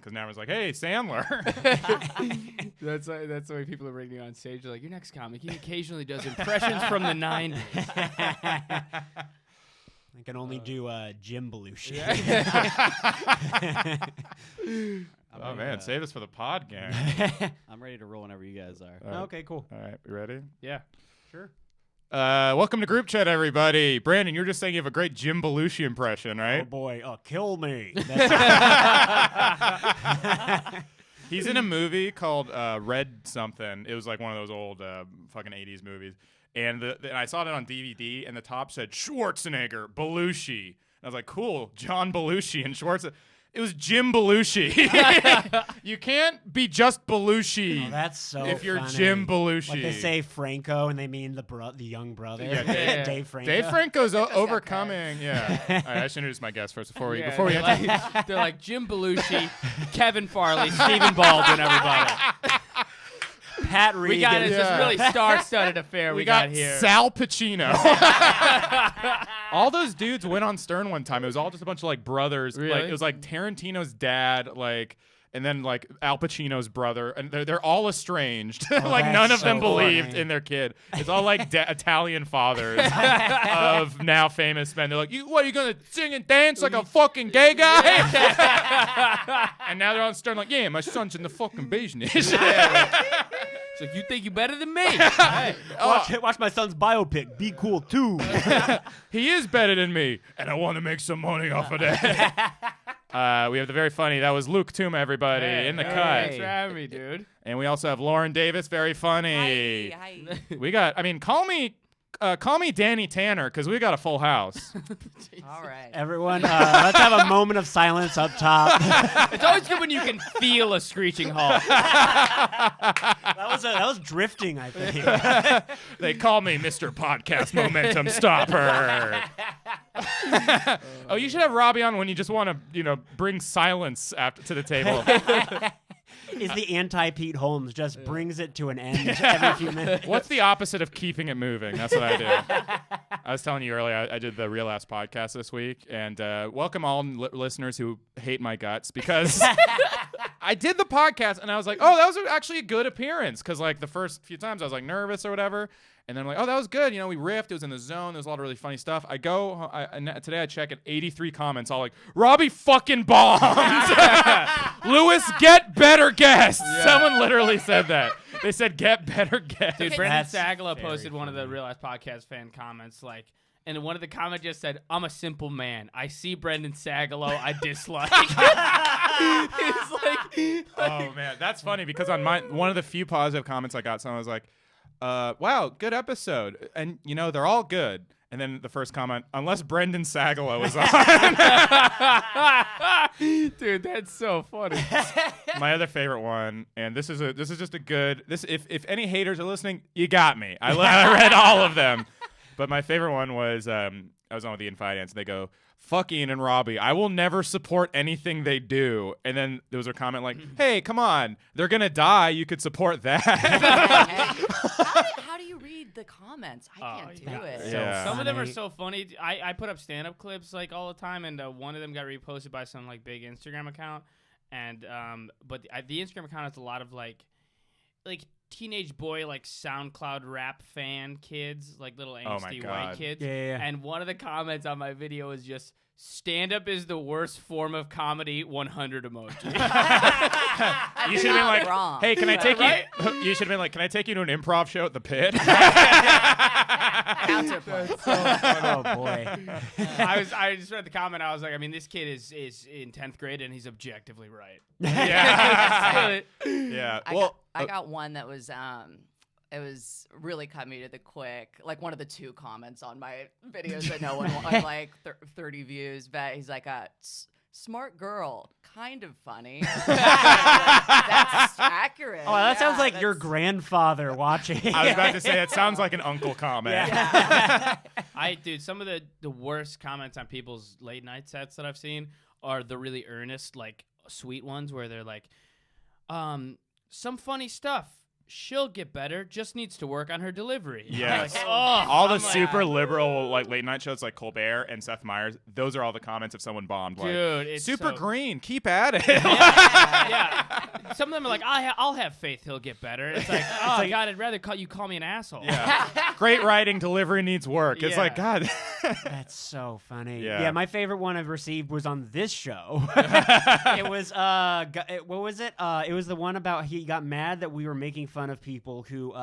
because now it's like, hey, Sandler. That's the way people are bringing you on stage. They're like, your next comic, he occasionally does impressions from the 90s. I can only do Jim Belushi. Oh, man, save this for the pod gang. I'm ready to roll whenever you guys are. Right. Okay, cool. All right, you ready? Yeah. Sure. Welcome to Group Chat, everybody. Brandon, you were just saying you have a great Jim Belushi impression, right? Oh, boy. Kill me. He's in a movie called Red something. It was like one of those old fucking 80s movies. And I saw it on DVD, and the top said Schwarzenegger, Belushi. And I was like, cool, John Belushi and Schwarzenegger. It was Jim Belushi. You can't be just Belushi. Oh, that's so if you're funny. Jim Belushi. Like they say Franco, and they mean the young brother. Yeah, Dave Franco. Dave Franco's overcoming. Yeah. All right, I should introduce my guest first before we they're enter. they're like Jim Belushi, Kevin Farley, Stephen Baldwin, everybody. Pat Regan. We got this really star-studded affair we got here. Sal Pacino. All those dudes went on Stern one time. It was all just a bunch of like brothers. Really? Like it was like Tarantino's dad, like, and then like Al Pacino's brother, and they're all estranged. Like that's none of so them believed funny. in their kid. It's all like Italian fathers of now famous men. They're like, what are you gonna sing and dance like a fucking gay guy? And now they're on Stern like, yeah, my son's in the fucking business. It's like, you think you're better than me? Hey. Watch my son's biopic. Be cool too. He is better than me, and I want to make some money off of that. We have the very funny. That was Luke Touma, everybody, in the cut. Thanks for having me, dude. And we also have Lauren Davis, very funny. Hi. We got, call me Danny Tanner, because we got a full house. All right. Everyone, let's have a moment of silence up top. It's always good when you can feel a screeching halt. That was drifting, I think. They call me Mr. Podcast Momentum Stopper. Oh, you should have Robbie on when you just want to, bring silence to the table. Is the anti-Pete Holmes, just brings it to an end every few minutes. What's the opposite of keeping it moving? That's what I do. I was telling you earlier, I did the Real Ass podcast this week, and welcome all listeners who hate my guts, because I did the podcast, and I was like, oh, that was actually a good appearance, because like the first few times I was like nervous or whatever, and then I'm like, oh, that was good. We riffed. It was in the zone. There was a lot of really funny stuff. Today I check at 83 comments, all like, Robbie fucking bombs. Lewis, get better guests. Yeah. Someone literally said that. They said, get better guests. Dude, Brandon That's Sagalow very posted one of the Real Life Podcast fan comments, like, and one of the comments just said, I'm a simple man. I see Brandon Sagalow, I dislike. It's like, Oh, man. That's funny, because on one of the few positive comments I got, someone was like, wow, good episode. And, they're all good. And then the first comment, unless Brendan Sagalow is on. dude, that's so funny. My other favorite one, and this is just a good, if any haters are listening, you got me. I read all of them. But my favorite one was, I was on with Ian Fidance, and they go, fuck Ian and Robbie, I will never support anything they do. And then there was a comment like, hey, come on, they're going to die. You could support that. How do you read the comments? I can't do it. Yeah. Some of them are so funny. I put up stand-up clips like all the time, and one of them got reposted by some like big Instagram account. And but the Instagram account has a lot of like teenage boy like SoundCloud rap fan kids, like little angsty white kids. Yeah. And one of the comments on my video is just, stand-up is the worst form of comedy, 100 emoji. You should have been like, wrong. hey, can I take you? You should have been like, can I take you to an improv show at the Pit? Counterpoint. Oh boy. I just read the comment. I was like, this kid is in 10th grade and he's objectively right. Yeah. Yeah. I got one that was it was really cut me to the quick. Like one of the two comments on my videos that no one wanted, like 30 views. But he's like, smart girl, kind of funny. That's accurate. Oh, that sounds like your grandfather watching. I was about to say, it sounds like an uncle comment. Yeah. Dude, some of the worst comments on people's late night sets that I've seen are the really earnest, like sweet ones where they're like, some funny stuff. she'll get better, just needs to work on her delivery. Yes. Like, All the I'm like, super liberal like late night shows like Colbert and Seth Meyers, those are all the comments if someone bombed. Like, dude, it's super so, green, keep at it. yeah. Some of them are like, I'll have faith he'll get better. It's like, oh God, I'd rather you call me an asshole. Yeah. Great writing, delivery needs work. It's Yeah. like, God. That's so funny. Yeah. My favorite one I've received was on this show. It was what was it? It was the one about he got mad that we were making fun of people who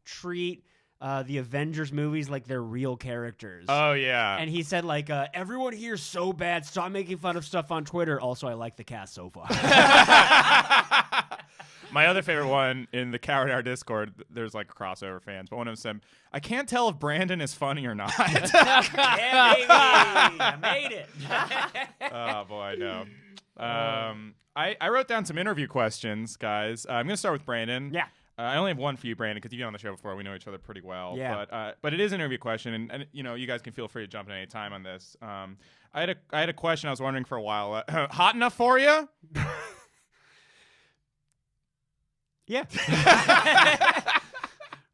treat the Avengers movies like they're real characters. Oh, yeah. And he said, like, everyone here's so bad. Stop making fun of stuff on Twitter. Also, I like the cast so far. My other favorite one in the Coward Hour Discord, there's like crossover fans, but one of them said, I can't tell if Brandon is funny or not. Yeah, baby. I made it. Oh, boy, no. I wrote down some interview questions, guys. I'm going to start with Brandon. Yeah. I only have one for you, Brandon, because you've been on the show before. We know each other pretty well. Yeah. But it is an interview question, and you guys can feel free to jump in any time on this. I had a question I was wondering for a while. Hot enough for you? Yeah.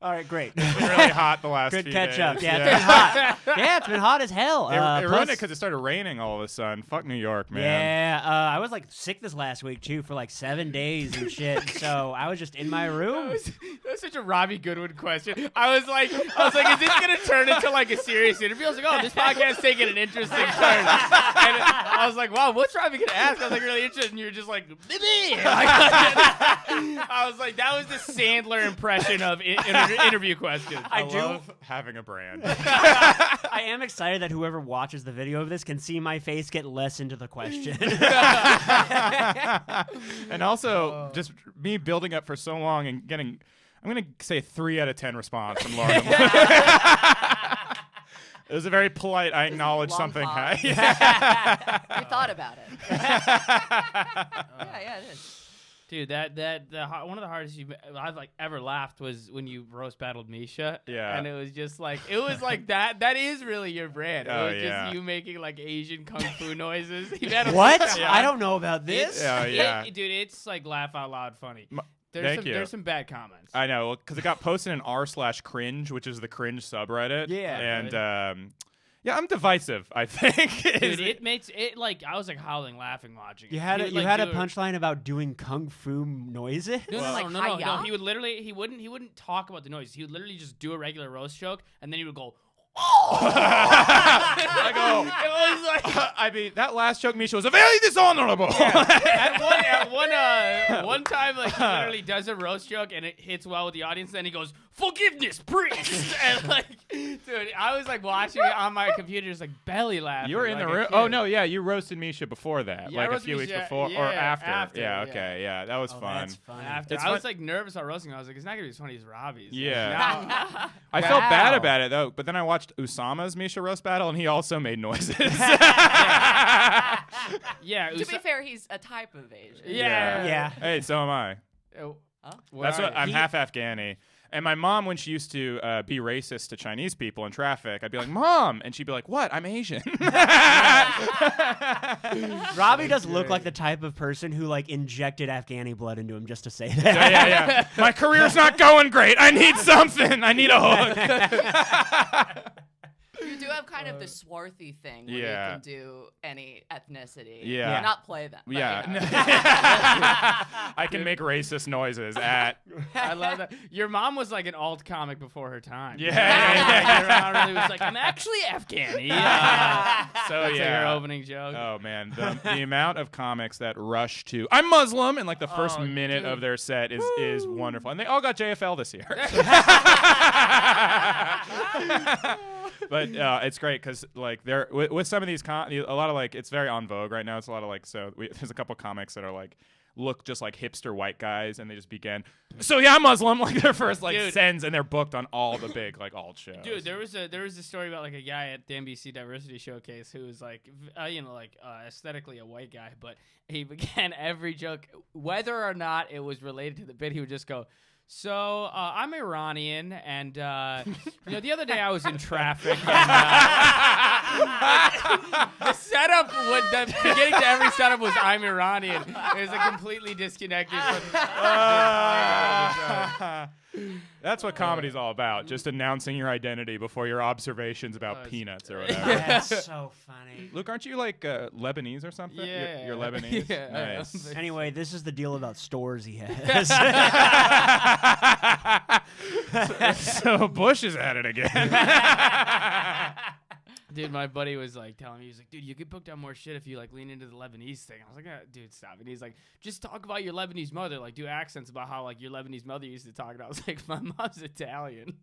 All right, great. It's been really hot the last Good few catch days. up. Yeah, it's been hot. Yeah, it's been hot as hell. It ruined Plus- it because it started raining all of a sudden. Fuck New York, man. Yeah, I was like sick this last week too for like 7 days and shit. So I was just in my room. That was such a Robbie Goodwin question. I was like, is this gonna turn into like a serious interview? I was like, oh, this podcast's taking an interesting turn. And I was like, wow, what's Robbie gonna ask? I was like really interested, and you were just like, I was like, that was the Sandler impression of interview questions. I love having a brand. I am excited that whoever watches the video of this can see my face get less into the question. And also, just me building up for so long and getting, I'm going to say 3 out of 10 response from Lauren. It was a very polite, I acknowledge Long something. pause. Yeah. You thought about it. Yeah, it is. Dude, one of the hardest I've like ever laughed was when you roast battled Misha. Yeah. And it was just like that. That is really your brand. It Oh, was yeah. just you making like Asian kung fu noises. What? Yeah. I don't know about this. Yeah, yeah. Dude, it's like laugh out loud funny. Thank you. There's some bad comments. I know, because it got posted in r/cringe, which is the cringe subreddit. Yeah. And, yeah, I'm divisive, I think. Dude, it makes it like I was like howling laughing watching it. You had He a, would, you like, had a do punchline about doing kung fu noises. No, Well, no. like, hi-ya? He would literally he wouldn't talk about the noises. He would literally just do a regular roast joke, and then he would go, I go, it was like I mean, that last joke, Misha, was very dishonorable. at one time, like he literally does a roast joke and it hits well with the audience. Then he goes, "Forgiveness, priest," and like, dude, I was like watching it on my computer, just like belly laughing. You were in like the a room. kid. Oh no, yeah, you roasted Misha before that, Yeah, I like a roasted few weeks Misha, before or yeah, after. after, Yeah, yeah. okay, yeah, that was Oh, fun. that's funny. After It's I was fun- like nervous on roasting. I was like, it's not gonna be as funny as Robbie's. Yeah. Now- I felt bad Wow. about it though, but then I watched Usama's Misha roast battle, and he also made noises. yeah. To be fair, he's a type of Asian. Yeah. Yeah. Hey, so am I. Huh? That's what I'm He- half Afghani. And my mom, when she used to be racist to Chinese people in traffic, I'd be like, "Mom," and she'd be like, "What? I'm Asian." Robbie does look like the type of person who like injected Afghani blood into him just to say that. yeah. My career's not going great. I need something. I need a hook. You do have kind of the swarthy thing where Yeah. you can do any ethnicity. Yeah. Not play them. but, Yeah. you know. I can make racist noises at. I love that. Your mom was like an alt comic before her time. Yeah. Your mom really was like, I'm actually Afghani. So That's like her yeah. opening joke. Oh man, the amount of comics that rush to "I'm Muslim" in like the first Oh, minute dude. of their set is wonderful, and they all got JFL this year. But it's great because like they're with some of these a lot of like it's very en vogue right now. It's a lot of like there's a couple comics that are like look just like hipster white guys, and they just begin. So yeah, I'm Muslim, like their first like Dude. sends, and they're booked on all the big like alt shows. Dude, there was a story about like a guy at the NBC Diversity Showcase who was like, aesthetically a white guy, but he began every joke, whether or not it was related to the bit, he would just go, So I'm Iranian, and the other day I was in traffic. And, the setup, the beginning to every setup was I'm Iranian. It was completely disconnected from. That's what comedy's all about. Just announcing your identity before your observations about peanuts or whatever. That's so funny. Luke, aren't you like Lebanese or something? Yeah. You're Lebanese? Yeah. Nice. Anyway, this is the deal about stores he has. So Bush is at it again. Dude, my buddy was like telling me, he's like, dude, you could book down more shit if you like lean into the Lebanese thing. I was like, dude, stop. And he's like, just talk about your Lebanese mother, like do accents about how like your Lebanese mother used to talk. And I was like, my mom's Italian.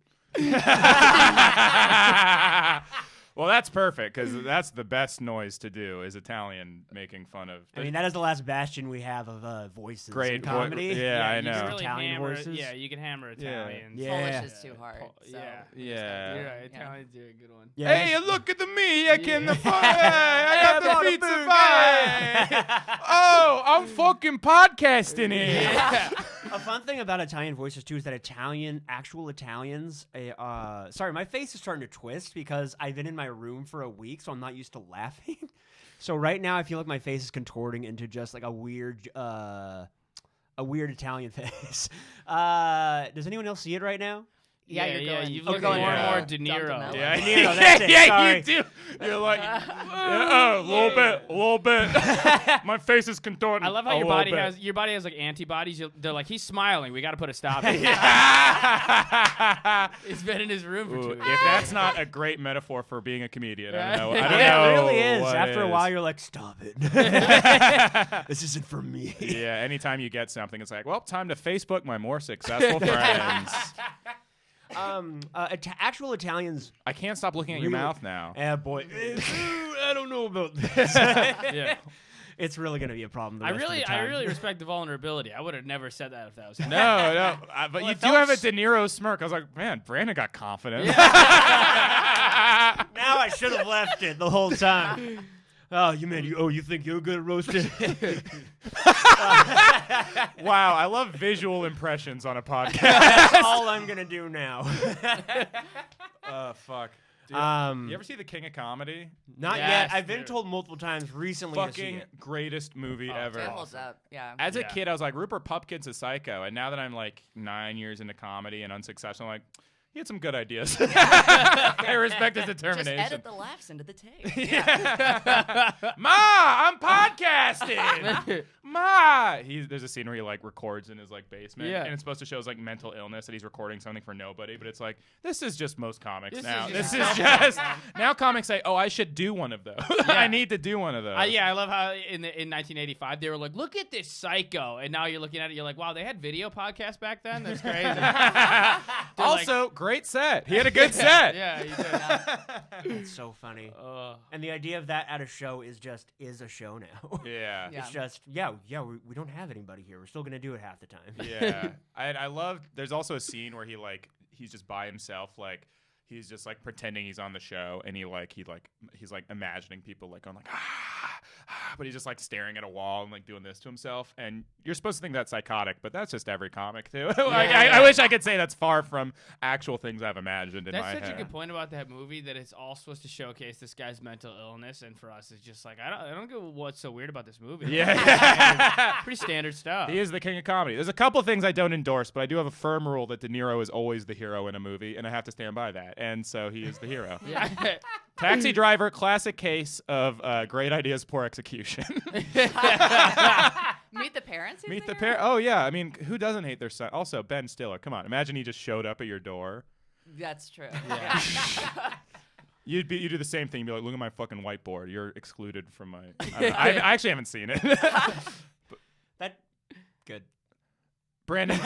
Well, that's perfect because that's the best noise to do is Italian making fun of. I mean, that is the last bastion we have of voices Great in comedy. Yeah, I you know. can really Italian hammer, voices. Yeah, you can hammer Italians. Yeah. Polish is too hard. So. Yeah. You're right. Italians do a good one. Yeah, Hey, look at me! I can I got the pizza pie. Oh, I'm fucking podcasting here. A fun thing about Italian voices too is that actual Italians. Sorry, my face is starting to twist because I've been in my room for a week, so I'm not used to laughing. So right now, I feel like my face is contorting into just like a weird Italian face. Does anyone else see it right now? Yeah, you're going. You've you're looked going more and for more a De Dr. Niro. Mello. Yeah, De Niro, that's it. Sorry. you do. You're like, a little bit. My face is contorting. I love how a your little body bit. has like antibodies. They're like, he's smiling. We got to put a stop to it. He's been in his room for 2 Ooh, weeks. if that's not a great metaphor for being a comedian, I don't know. I don't Yeah, know it really is. what After a is. while, you're like, stop it. This isn't for me. Yeah, anytime you get something, it's like, well, time to Facebook my more successful friends. Actual Italians. I can't stop looking at your Really? mouth now. Boy. I don't know about this. Yeah. It's really going to be a problem. I really respect the vulnerability. I would have never said that if that was No, but Well, you it do have a felt De Niro smirk. I was like, man, Brandon got confident. Now I should have left it the whole time. Oh, you think you're good at roasting? Wow, I love visual impressions on a podcast. That's all I'm going to do now. Fuck. Dude, Um, you ever see The King of Comedy? Not Yes, yet. I've been dude. told multiple times recently to see Fucking it. greatest movie ever. It holds up. Yeah. As a Yeah. kid, I was like, Rupert Pupkin's a psycho. And now that I'm like 9 years into comedy and unsuccessful, I'm like, he had some good ideas. I respect his Just determination. edit the laughs into the tape. Yeah. Ma, I'm podcasting. Ma. There's a scene where he like records in his like basement, Yeah. and it's supposed to show his like mental illness that he's recording something for nobody. But it's like this is just most comics This now. is This just- is just now comics say, oh, I should do one of those. I need to do one of those. Yeah, I love how in 1985 they were like, "Look at this psycho," and now you're looking at it, you're like, "Wow, they had video podcasts back then. That's crazy." Also, great set. He had a good set. Yeah, you did. It's so funny. And the idea of that at a show is a show now. Yeah. Yeah. It's just, we don't have anybody here. We're still going to do it half the time. Yeah. I love there's also a scene where he's just by himself, like he's just like pretending he's on the show, and he's like imagining people like going like but he's just like staring at a wall and like doing this to himself, and you're supposed to think that's psychotic, but that's just every comic too. I wish I could say that's far from actual things I've imagined in That's my such head. a good point about that movie, that it's all supposed to showcase this guy's mental illness, and for us, it's just like I don't get what's so weird about this movie. Yeah. Pretty standard stuff. He is the king of comedy. There's a couple things I don't endorse, but I do have a firm rule that De Niro is always the hero in a movie, and I have to stand by that. And so he is the hero. Yeah. Taxi Driver, classic case of great ideas, poor execution. Meet the parents. he's Meet the hero? pair. Oh yeah, I mean, who doesn't hate their son? Also, Ben Stiller. Come on, imagine he just showed up at your door. That's true. Yeah. You do the same thing. You'd be like, look at my fucking whiteboard. You're excluded from my. I actually haven't seen it. That good. Brandon,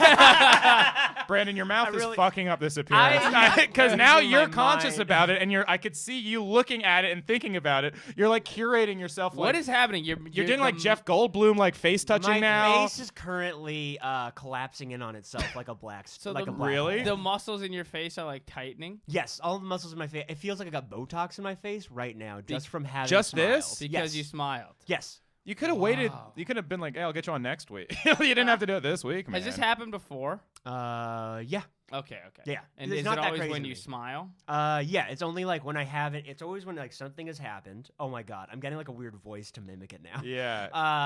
your mouth is really- fucking up this appearance because I'm now losing you're my conscious mind. about it, and I could see you looking at it and thinking about it. You're like curating yourself. What like, is happening? You're doing like Jeff Goldblum, like face touching My now. face is currently collapsing in on itself like a black. So like the- a black Really? hole. The muscles in your face are like tightening Yes, all the muscles in my face. It feels like I got Botox in my face right now just from having Just smiled. this? because Yes. you smiled. Yes. You could have waited. Wow. You could have been like, "Hey, I'll get you on next week." You didn't have to do it this week, man. Has this happened before? Yeah. Okay. Yeah. And It's is not it that always crazy when to you me. smile? Yeah, it's only like when I haven't. It's always when like something has happened. Oh my god, I'm getting like a weird voice to mimic it now. Yeah.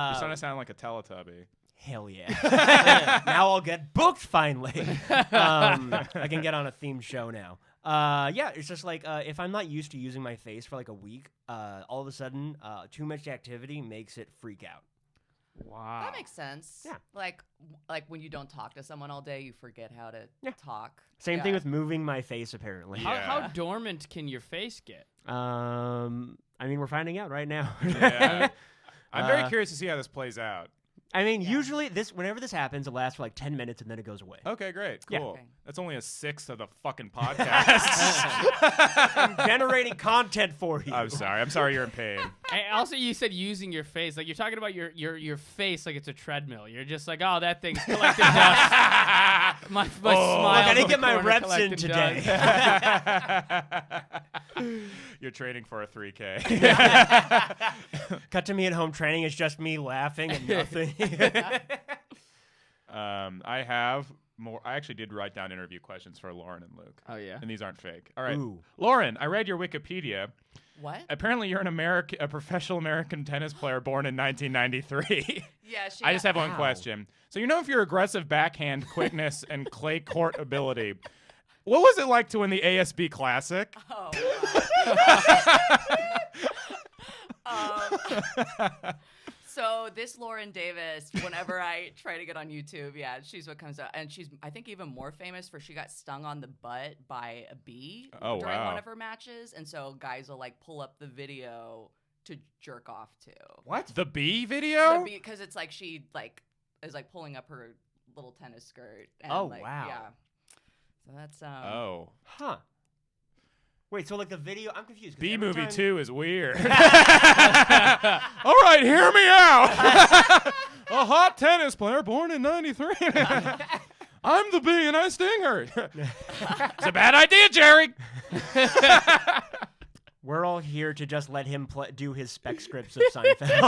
You're starting to sound like a Teletubby. Hell yeah. Now I'll get booked finally. I can get on a themed show now. Yeah, it's just like if I'm not used to using my face for like a week, all of a sudden too much activity makes it freak out. Wow. That makes sense. Yeah. Like when you don't talk to someone all day, you forget how to talk. Same thing Yeah. with moving my face apparently. Yeah. How dormant can your face get? I mean, we're finding out right now. Yeah. I'm very Uh, curious to see how this plays out. I mean, usually whenever this happens, it lasts for like 10 minutes and then it goes away. Okay, great, Yeah. cool. Okay. That's only a sixth of the fucking podcast. I'm generating content for you. I'm sorry you're in pain. And also, you said using your face. Like, you're talking about your face like it's a treadmill. You're just like, oh, that thing's collecting dust. My smile. Look, I didn't in get the my corner reps in collecting today. dust. You're training for a 3K. Cut to me at home training. It's just me laughing and nothing. I have more. I actually did write down interview questions for Lauren and Luke. Oh, yeah? And these aren't fake. All right. Ooh. Lauren, I read your Wikipedia. What? Apparently, you're a professional American tennis player born in 1993. Yeah. She I just have one Wow. question. So you know if your aggressive backhand quickness and clay court ability, what was it like to win the ASB Classic? Oh. So this Lauren Davis, whenever I try to get on YouTube, yeah, she's what comes up, and she's I think even more famous for she got stung on the butt by a bee Oh, during wow. one of her matches, and so guys will like pull up the video to jerk off to. What? The bee video? Because it's like she like is like pulling up her little tennis skirt. And, Oh, like, wow. Yeah. So that's Oh. Huh. Wait, so like the video, I'm confused. 'cause Bee every movie time- 2 is weird. All right, hear me out. A hot tennis player born in 93. I'm the bee and I sting her. It's a bad idea, Jerry. We're all here to just let him do his spec scripts of Seinfeld.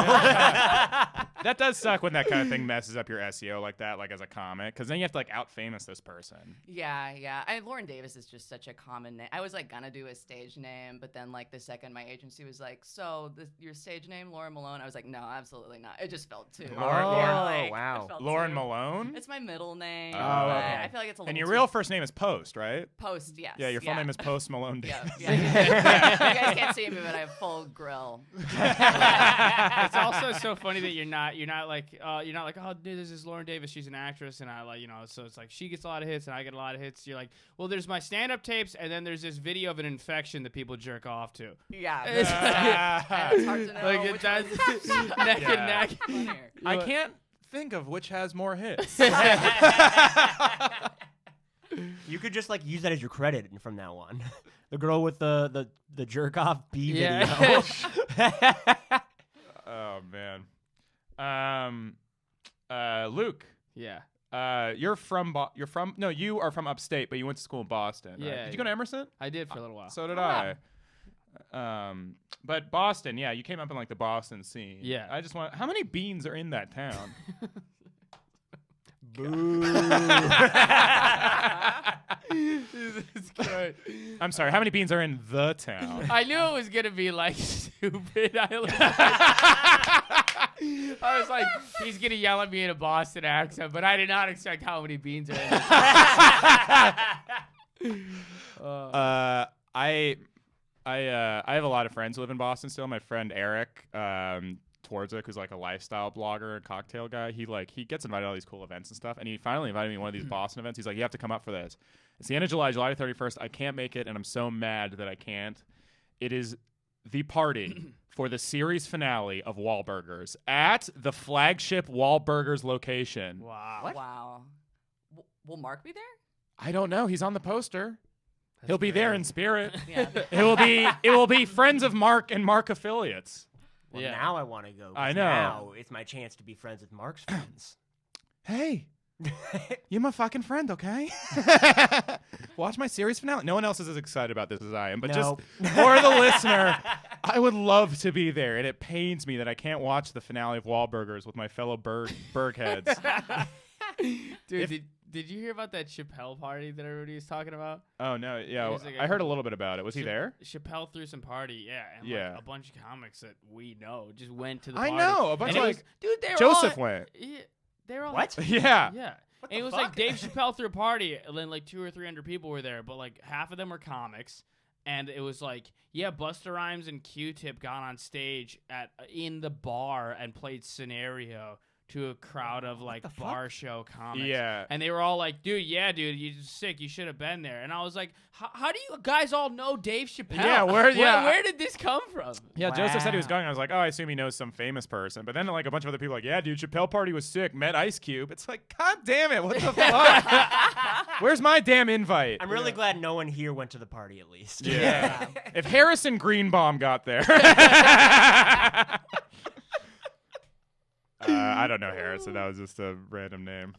That does suck when that kind of thing messes up your SEO like that, like as a comic, because then you have to like out famous this person. Yeah. Lauren Davis is just such a common name. I was like gonna do a stage name, but then like the second my agency was like, "So your stage name, Lauren Malone?" I was like, "No, absolutely not." It just felt too. Lauren- Oh, wow. it felt Lauren too- Malone? It's my middle name. Oh, but okay. I feel like it's a little. And your too real first name is Post, right? Post, yes. Yeah, your full name is Post Malone Yeah, Davis. yeah. You guys can't see me, but I have full grill. It's also so funny that you're not like oh dude, this is Lauren Davis, she's an actress, and I like so it's like she gets a lot of hits and I get a lot of hits. You're like, well, there's my stand-up tapes and then there's this video of an infection that people jerk off to. Yeah. It's- And it's hard to know Like which that's one's neck Yeah. and neck. funnier. I can't think of which has more hits. You could just like use that as your credit from now on. The girl with the jerk off bee Yeah. video. Oh man. Luke. Yeah. You are from upstate, but you went to school in Boston. Right? Yeah, Did you go to Emerson? I did for a little while. So did Oh, I. But Boston, yeah, you came up in like the Boston scene. Yeah. I just want. How many beans are in that town? Boo. It's great. I'm sorry. How many beans are in the town? I knew it was gonna be like stupid. I was like, he's gonna yell at me in a Boston accent, but I did not expect how many beans are in it. I have a lot of friends who live in Boston still. My friend Eric Twardzik, who's like a lifestyle blogger and cocktail guy, he gets invited to all these cool events and stuff. And he finally invited me to one of these Boston events. He's like, you have to come up for this. It's the end of July 31st. I can't make it, and I'm so mad that I can't. It is the party for the series finale of Wahlburgers at the flagship Wahlburgers location. Wow. Wow. Will Mark be there? I don't know. He's on the poster. He'll be there in spirit. Yeah. It will be friends of Mark and Mark affiliates. Well, Yeah. now I want to go. 'cause I know. Now it's my chance to be friends with Mark's friends. Hey, you're my fucking friend, okay? Watch my series finale. No one else is as excited about this as I am, but Nope. just for the listener, I would love to be there, and it pains me that I can't watch the finale of Wahlburgers with my fellow Bergheads. Dude, did you hear about that Chappelle party that everybody was talking about? Oh no, yeah, There's, like, a I heard a couple- little bit about it. Was he there? Chappelle threw some party, yeah, and Yeah. like a bunch of comics that we know just went to the I party. know a bunch And of it was- like dude, they were Joseph all, went. Yeah, they were all What? Yeah. Yeah. What And the it was fuck? like Dave Chappelle threw a party, and then like 200 or 300 people were there, but like half of them were comics. And it was like, yeah, Busta Rhymes and Q-Tip got on stage in the bar and played Scenario to a crowd of like the fuck? bar show comics. Yeah. And they were all like, dude, you're sick. You should have been there. And I was like, how do you guys all know Dave Chappelle? Yeah, where did this come from? Yeah, Joseph said he was Wow. going. I was like, oh, I assume he knows some famous person. But then like a bunch of other people were like, yeah, dude, Chappelle party was sick. Met Ice Cube. It's like, God damn it, what the fuck? Where's my damn invite? I'm really glad no one here went to the party at least. Yeah. If Harrison Greenbaum got there. I don't know Harrison. That was just a random name.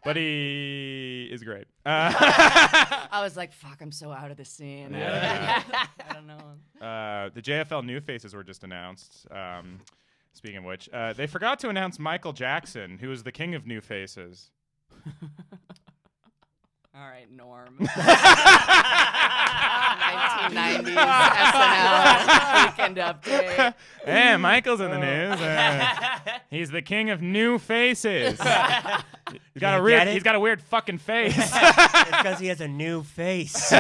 But he is great. I was like, fuck, I'm so out of the scene. Yeah. I don't know. The JFL New Faces were just announced. Speaking of which, they forgot to announce Michael Jackson, who is the king of New Faces. All right, Norm. 1990s SNL weekend update. Hey, Michael's in the news. He's the king of New Faces. He's got a weird fucking face. It's because he has a new face.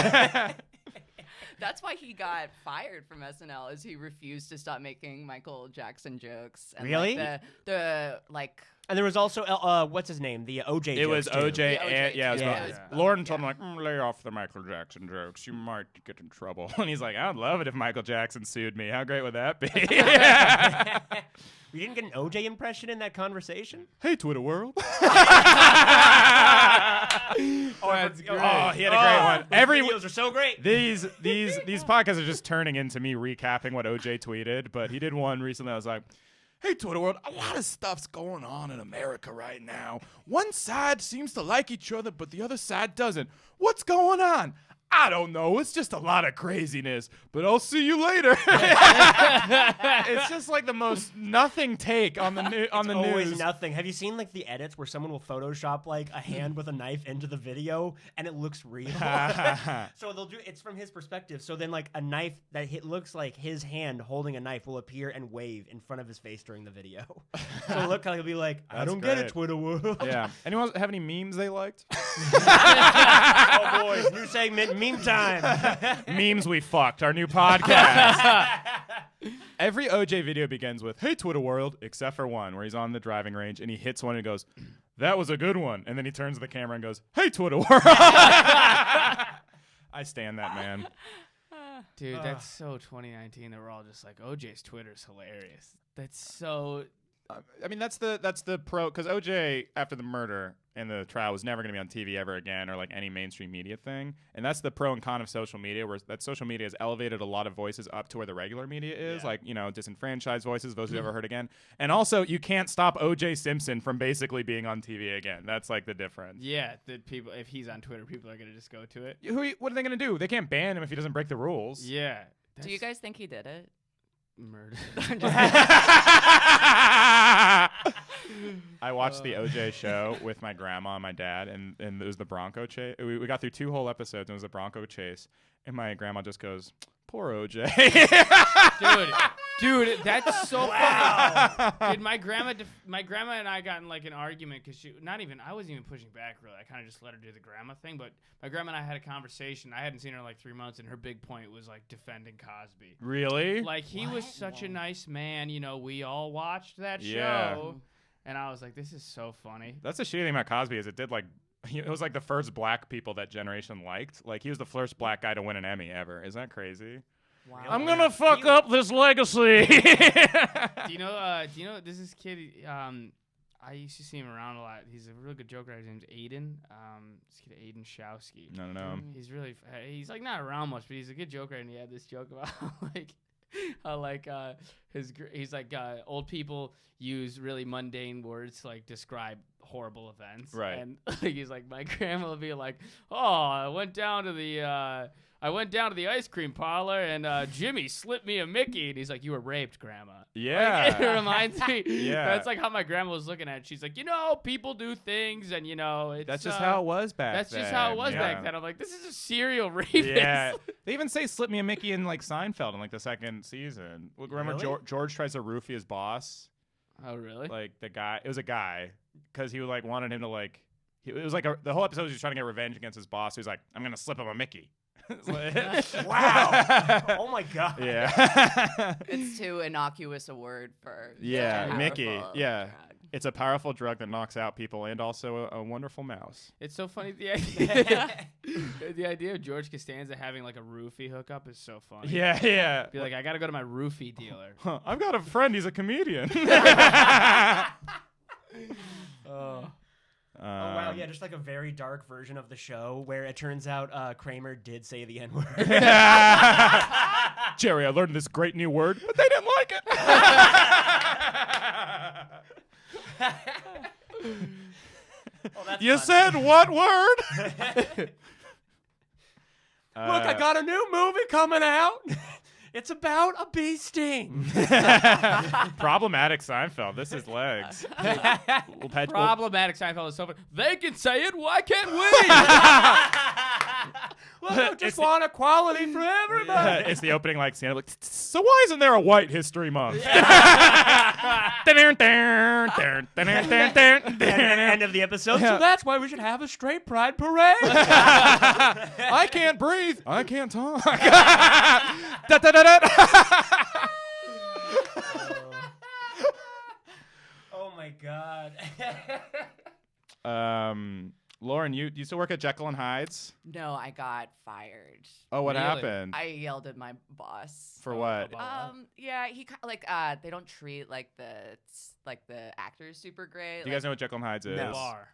That's why he got fired from SNL, is he refused to stop making Michael Jackson jokes. And Really? Like, the And there was also what's his name? The OJ. It was jokes, too. OJ, The OJ and yeah, it was yeah. about- It was Lauren both, told him yeah. like, lay off the Michael Jackson jokes. You might get in trouble. And he's like, I'd love it if Michael Jackson sued me. How great would that be? We didn't get an OJ impression in that conversation. Hey, Twitter world. Oh, That's great. Oh, he had a great one. Every videos are so great. these podcasts are just turning into me recapping what OJ tweeted, but he did one recently. I was like, hey, Twitter world, a lot of stuff's going on in America right now. One side seems to like each other, but the other side doesn't. What's going on? I don't know. It's just a lot of craziness, but I'll see you later. It's just like the most nothing take on the news. Always nothing. Have you seen like the edits where someone will Photoshop like a hand with a knife into the video and it looks real? So they'll do it's from his perspective. So then like a knife that looks like his hand holding a knife will appear and wave in front of his face during the video. So look how he'll be like, I That's don't get great. it, Twitter world. Yeah. Anyone have any memes they liked? Oh boys, new segment, meme time. Memes we fucked, our new podcast. Every OJ video begins with, hey, Twitter world, except for one where he's on the driving range and he hits one and goes, that was a good one. And then he turns to the camera and goes, hey, Twitter world. I stand that man. Dude, that's so 2019 that we're all just like, OJ's Twitter's hilarious. That's so. I mean, that's the pro, because OJ, after the murder and the trial, was never going to be on TV ever again or like any mainstream media thing. And that's the pro and con of social media, where that social media has elevated a lot of voices up to where the regular media is, like, you know, disenfranchised voices, those who never heard again. And also, you can't stop OJ Simpson from basically being on TV again. That's like the difference. Yeah, that people, if he's on Twitter, people are going to just go to it. What are they going to do? They can't ban him if he doesn't break the rules. Yeah. Do you guys think he did it? Murder. I watched the OJ show with my grandma and my dad, and it was the Bronco chase. We got through 2 whole episodes, and it was a Bronco chase. And my grandma just goes, poor OJ. Dude, that's so funny. Dude, my grandma and I got in like an argument because I wasn't even pushing back really. I kind of just let her do the grandma thing. But my grandma and I had a conversation. I hadn't seen her in like 3 months, and her big point was like defending Cosby. Really? Like he was such a nice man. You know, we all watched that Yeah. show, and I was like, this is so funny. That's the shitty thing about Cosby is it was like the first black people that generation liked. Like he was the first black guy to win an Emmy ever. Isn't that crazy? Wow. I'm gonna fuck up this legacy. Do you know this is kid? I used to see him around a lot. He's a really good joker. His name's Aiden. This kid Aiden Showski. No. He's like not around much, but he's a good joker. And he had this joke about he's like old people use really mundane words to like describe horrible events. Right. And he's like, my grandma would be like, oh, I went down to the I went down to the ice cream parlor and Jimmy slipped me a Mickey, and he's like, "You were raped, Grandma." Yeah. Like, it reminds me. Yeah. That's like how my grandma was looking at it. She's like, people do things, and it's That's just how it was back then. That's just how it was yeah. back then. I'm like, this is a serial rapist. Yeah. They even say slip me a Mickey in like Seinfeld in like the second season. Remember Really? George tries to roofie his boss? Oh, really? Like it was a guy because he like wanted him to like it was like the whole episode he was trying to get revenge against his boss. He was like, I'm gonna slip him a Mickey. Wow. Oh my god. Yeah. It's too innocuous a word for Yeah, such a Mickey. powerful Yeah. drug. It's a powerful drug that knocks out people and also a wonderful mouse. It's so funny. The idea, the idea of George Costanza having like a roofie hookup is so funny. Yeah. Be like, I gotta go to my roofie dealer. Huh, I've got a friend. He's a comedian. Oh. Oh wow, yeah, just like a very dark version of the show where it turns out Kramer did say the N-word. Jerry, I learned this great new word, but they didn't like it. Oh, that's You fun. said what word? Look, I got a new movie coming out. It's about a bee sting. Problematic Seinfeld. This is legs. Problematic Seinfeld is so funny. They can say it. Why can't we? Look, I just want equality for everybody. It's the opening like scene. Like, so why isn't there a White History Month? End of the episode. So that's why we should have a straight pride parade. I can't breathe. I can't talk. Oh my god. Lauren, you still work at Jekyll and Hyde's? No, I got fired. Oh, what Really? happened? I yelled at my boss. For what? Yeah, he like they don't treat like the actors super great. Do you guys know what Jekyll and Hyde's is? No. Bar.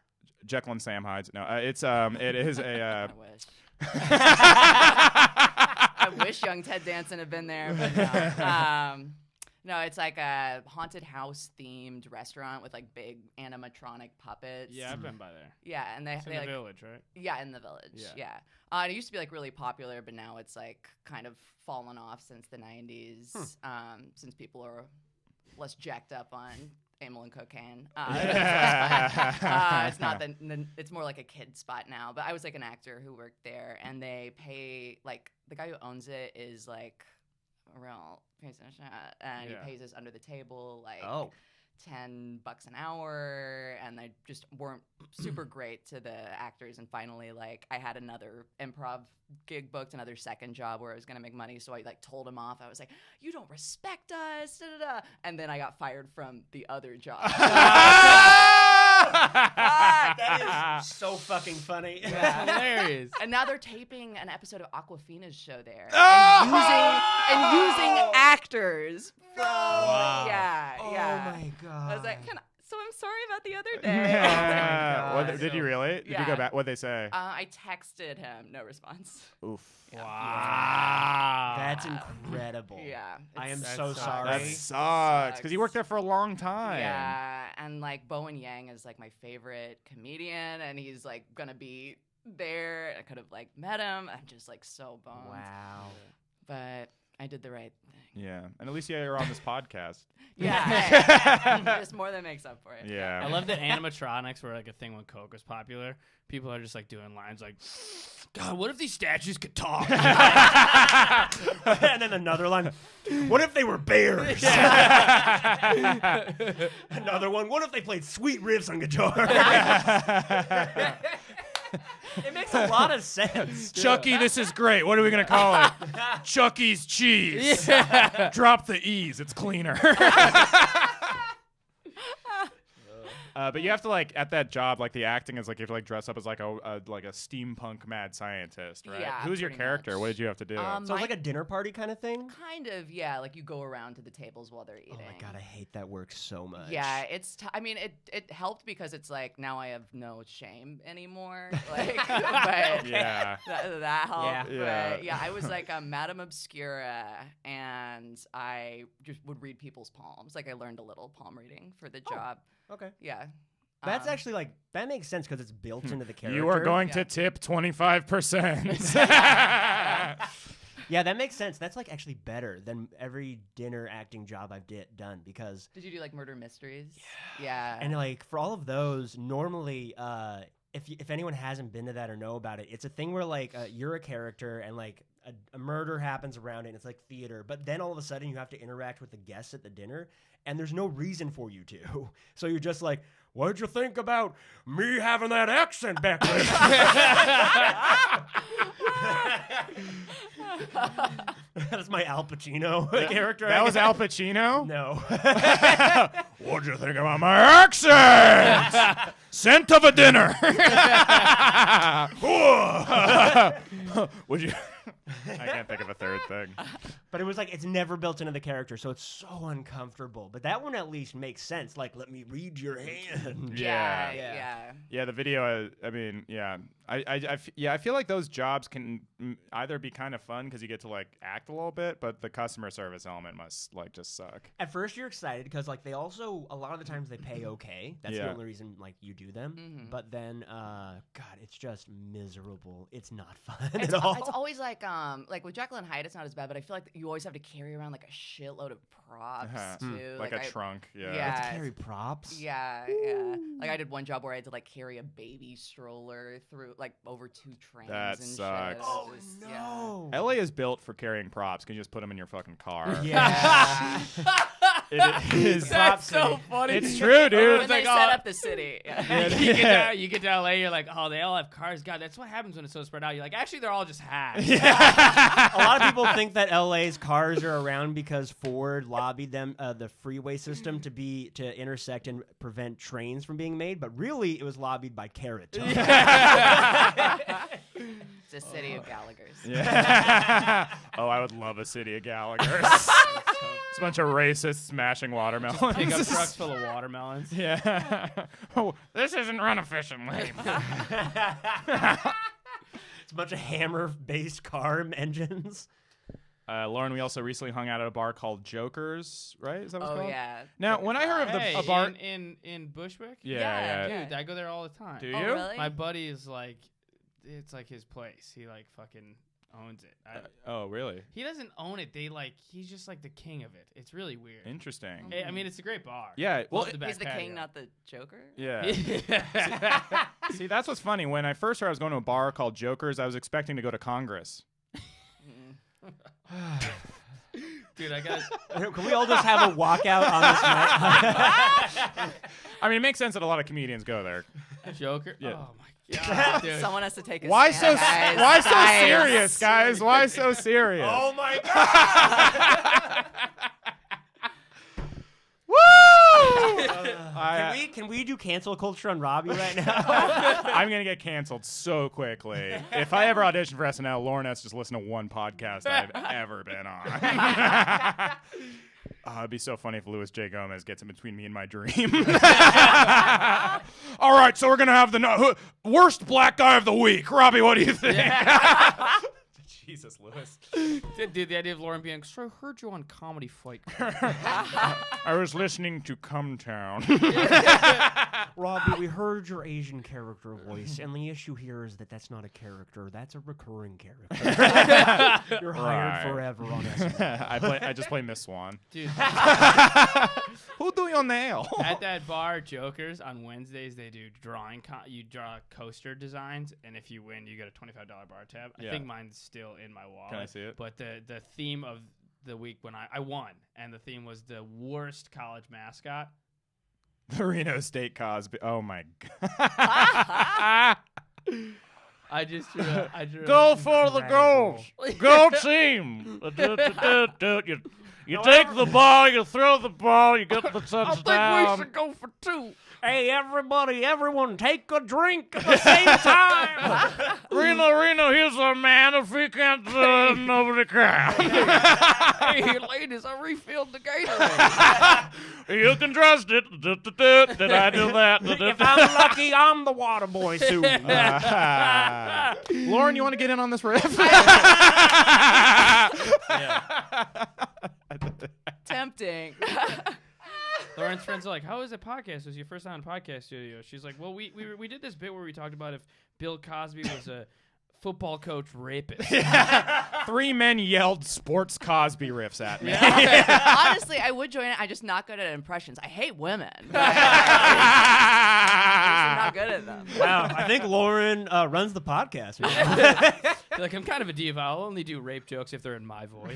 Jekyll and Sam Hyde's. No, it is a. I wish. I wish young Ted Danson had been there, but no. No, it's like a haunted house themed restaurant with like big animatronic puppets. Yeah, I've been by there. Yeah, and It's in they the like village, right? yeah, in the village. Yeah. It used to be like really popular, but now it's like kind of fallen off since the 90s. Since people are less jacked up on amyl and cocaine. It's not it's more like a kid spot now. But I was like an actor who worked there, and they pay like the guy who owns it is like a real piece of shit, and he pays us under the table like $10 an hour, and they just weren't super great to the actors. And finally, like, I had another improv gig booked, another second job where I was gonna make money, so I like told him off. I was like, "You don't respect us," da, da, da. And then I got fired from the other job. That is so fucking funny. That's hilarious. And now they're taping an episode of Aquafina's show there, Oh! and using actors from yeah. Oh my god. I was like, so I'm sorry about the other day. What, did you really? Did you go Yeah. back? What'd they say? I texted him, no response. Oof. Wow. That's incredible. Yeah, I am that so sucks. sorry. That sucks. Because you worked there for a long time. Yeah, and like Bowen Yang is like my favorite comedian, and he's like gonna be there. I could have like met him. I'm just like so bummed. Wow. But I did the right thing. Yeah. And at least you're on this podcast. Yeah, just more than makes up for it. Yeah. I love that animatronics were like a thing when Coke was popular. People are just like doing lines like, God, what if these statues could talk? And then another line. What if they were bears? Another one. What if they played sweet riffs on guitar? It makes a lot of sense. Chucky, this is great. What are we going to call it? Chucky's Cheese. Drop the E's. It's cleaner. But you have to like at that job, like the acting is like you have to like dress up as like a steampunk mad scientist, right? Yeah, Who's your pretty character? much. What did you have to do? So it's like a dinner party kind of thing? Kind of, yeah. Like you go around to the tables while they're eating. Oh my god, I hate that work so much. Yeah, it's. I mean, it helped because it's like now I have no shame anymore. Like, but Yeah. that helped. Yeah. But yeah, I was like a Madame Obscura, and I just would read people's palms. Like I learned a little palm reading for the job. Okay. Yeah. That's actually like that makes sense because it's built into the character. You are going to tip 25%. Yeah, that makes sense. That's like actually better than every dinner acting job I've done because. Did you do like murder mysteries? Yeah. And like for all of those, normally, if anyone hasn't been to that or know about it, it's a thing where like you're a character and like a murder happens around it. And it's like theater, but then all of a sudden you have to interact with the guests at the dinner, and there's no reason for you to. So you're just like, what'd you think about me having that accent back there? That's my Al Pacino character. That was Al Pacino? No. What'd you think about my accent? Scent of a dinner. Would you? I can't think of a third thing. But it was like, it's never built into the character, so it's so uncomfortable. But that one at least makes sense. Like, let me read your hand. Yeah. Yeah, the video, I mean, yeah. I feel like those jobs can either be kind of fun because you get to like act a little bit, but the customer service element must like just suck. At first you're excited because like they also, a lot of the times they pay okay. That's the only reason like you do them. Mm-hmm. But then, God, it's just miserable. It's not fun It's at all. It's always like with Jekyll and Hyde, it's not as bad, but I feel like you always have to carry around like a shitload of props too. Like a trunk, You have to carry props. Yeah. Like I did one job where I had to like carry a baby stroller through like over 2 trains. That and sucks. Shit. Oh, Yeah. no. LA is built for carrying props. Can you just put them in your fucking car? Yeah. It is. That's so funny. It's true, dude. When they set up the city. Yeah. You get to LA, you're like, oh, they all have cars. God, that's what happens when it's so spread out. You're like, actually, they're all just hacks. A lot of people think that LA's cars are around because Ford lobbied them, the freeway system, to intersect and prevent trains from being made, but really it was lobbied by Carrot Top. It's a city of Gallagher's. Yeah. Oh, I would love a city of Gallagher's. It's a bunch of racists smashing watermelons. Pickup trucks full of watermelons. Yeah. Oh, this isn't run efficiently. It's a bunch of hammer-based car engines. Lauren, we also recently hung out at a bar called Joker's, right? Is that what it's called? Yeah. Now, when I heard of Hey, a bar, in Bushwick? yeah. Dude, I go there all the time. Do you? Oh, really? My buddy is like, it's like his place. He like fucking owns it. Oh, really? He doesn't own it. He's just like the king of it. It's really weird. Interesting. I mean, it's a great bar. Yeah. Well, Love the back He's the patio. king, not the Joker? yeah. See, that's what's funny. When I first heard I was going to a bar called Joker's, I was expecting to go to Congress. Dude, I got. Can we all just have a walkout on this night? I mean, it makes sense that a lot of comedians go there. Joker. Yeah. Oh my god, dude. Someone has to take a Why stand, so guys. Why so Guys. serious, guys? Why so serious? Oh my God! Woo! Can we do cancel culture on Robbie right now? I'm gonna get canceled so quickly. If I ever audition for SNL, Lauren has to just listen to one podcast I've ever been on. It'd be so funny if Louis J. Gomez gets in between me and my dream. All right, so we're gonna have the worst black guy of the week. Robbie, what do you think? Jesus, Louis. Dude, the idea of Lauren being, so I heard you on Comedy Fight Club. I was listening to Come Town. Robbie, we heard your Asian character voice, and the issue here is that that's not a character. That's a recurring character. You're hired Right. forever on SNL. I just play Miss Swan. Dude, Who do your nail? at that bar, Jokers, on Wednesdays, they do drawing. You draw coaster designs, and if you win, you get a $25 bar tab. I Yeah. think mine's still in my wallet. Can I see it? But the theme of the week when I won, and the theme was the worst college mascot. The Reno State Cosby. Oh my god. I drew Go for the goals. Go team. You take the ball, you throw the ball, you get the touchdown. go for 2. Hey, everyone, take a drink at the same time. Reno, here's our man. If he can't, nobody can. Hey, ladies, I refilled the Gatorade. You can trust it. Did I do that? If I'm lucky, I'm the water boy soon. Lauren, you want to get in on this riff? Tempting. Lauren's friends are like, how was the podcast? It was your first time in a podcast studio. She's like, well, we did this bit where we talked about if Bill Cosby was a football coach rapist. 3 men yelled sports Cosby riffs at me. Honestly, I would join it. I'm just not good at impressions. I hate women. I'm not good at them. Wow, I think Lauren runs the podcast. Like, I'm kind of a diva. I'll only do rape jokes if they're in my voice.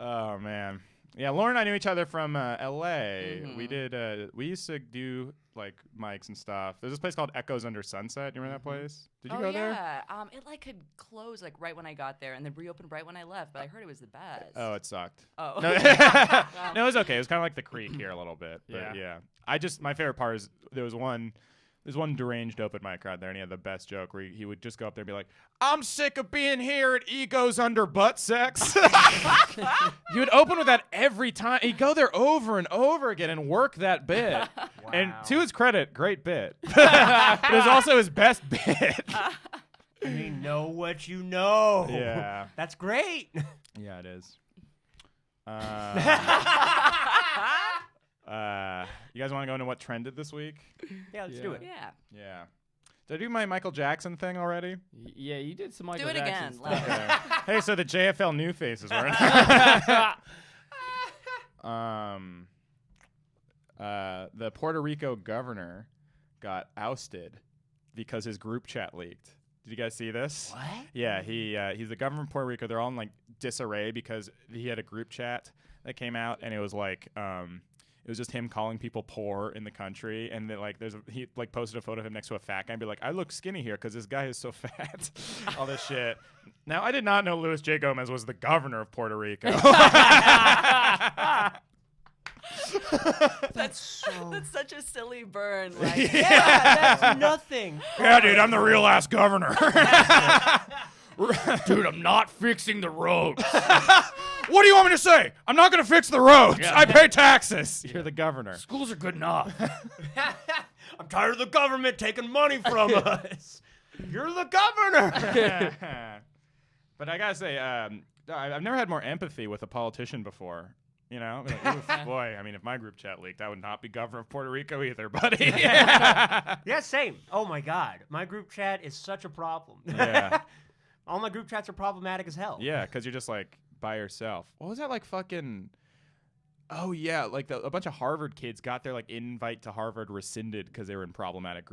Oh man, yeah. Lauren and I knew each other from L.A. Mhm. We used to do like mics and stuff. There's this place called Echoes Under Sunset. You remember that place? Did you go there? Yeah. It like could close like right when I got there and then reopen right when I left. But I heard it was the best. Oh, it sucked. Oh. No, no, it was okay. It was kind of like the Creek here a little bit. But yeah. My favorite part is there's one deranged open mic crowd there, and he had the best joke where he would just go up there and be like, I'm sick of being here at Egos Under Butt Sex. He would open with that every time. He'd go there over and over again and work that bit. Wow. And to his credit, great bit. But it was also his best bit. I mean, know what you know. Yeah. That's great. Yeah, it is. You guys want to go into what trended this week? Yeah, let's do it. Yeah. Yeah. Did I do my Michael Jackson thing already? Yeah, you did some Michael Do it Jackson again. stuff. Let it- Hey, so the JFL New Faces were. The Puerto Rico governor got ousted because his group chat leaked. Did you guys see this? What? Yeah, he's the governor of Puerto Rico. They're all in like disarray because he had a group chat that came out, and it was like it was just him calling people poor in the country, and then like he like posted a photo of him next to a fat guy and be like, I look skinny here because this guy is so fat. All this shit. Now I did not know Luis J. Gomez was the governor of Puerto Rico. That's so. That's such a silly burn. Like, Yeah, that's nothing. Yeah, dude, I'm the real ass governor. Dude, I'm not fixing the roads. What do you want me to say? I'm not going to fix the roads. Yeah. I pay taxes. You're the governor. Schools are good enough. I'm tired of the government taking money from us. You're the governor. But I gotta say, I've never had more empathy with a politician before. You know, like, oof, boy. I mean, if my group chat leaked, I would not be governor of Puerto Rico either, buddy. Yeah, same. Oh my God, my group chat is such a problem. Yeah. All my group chats are problematic as hell. Yeah, because you're just like by yourself. What was that like? Fucking. Oh yeah, like a bunch of Harvard kids got their like invite to Harvard rescinded because they were in problematic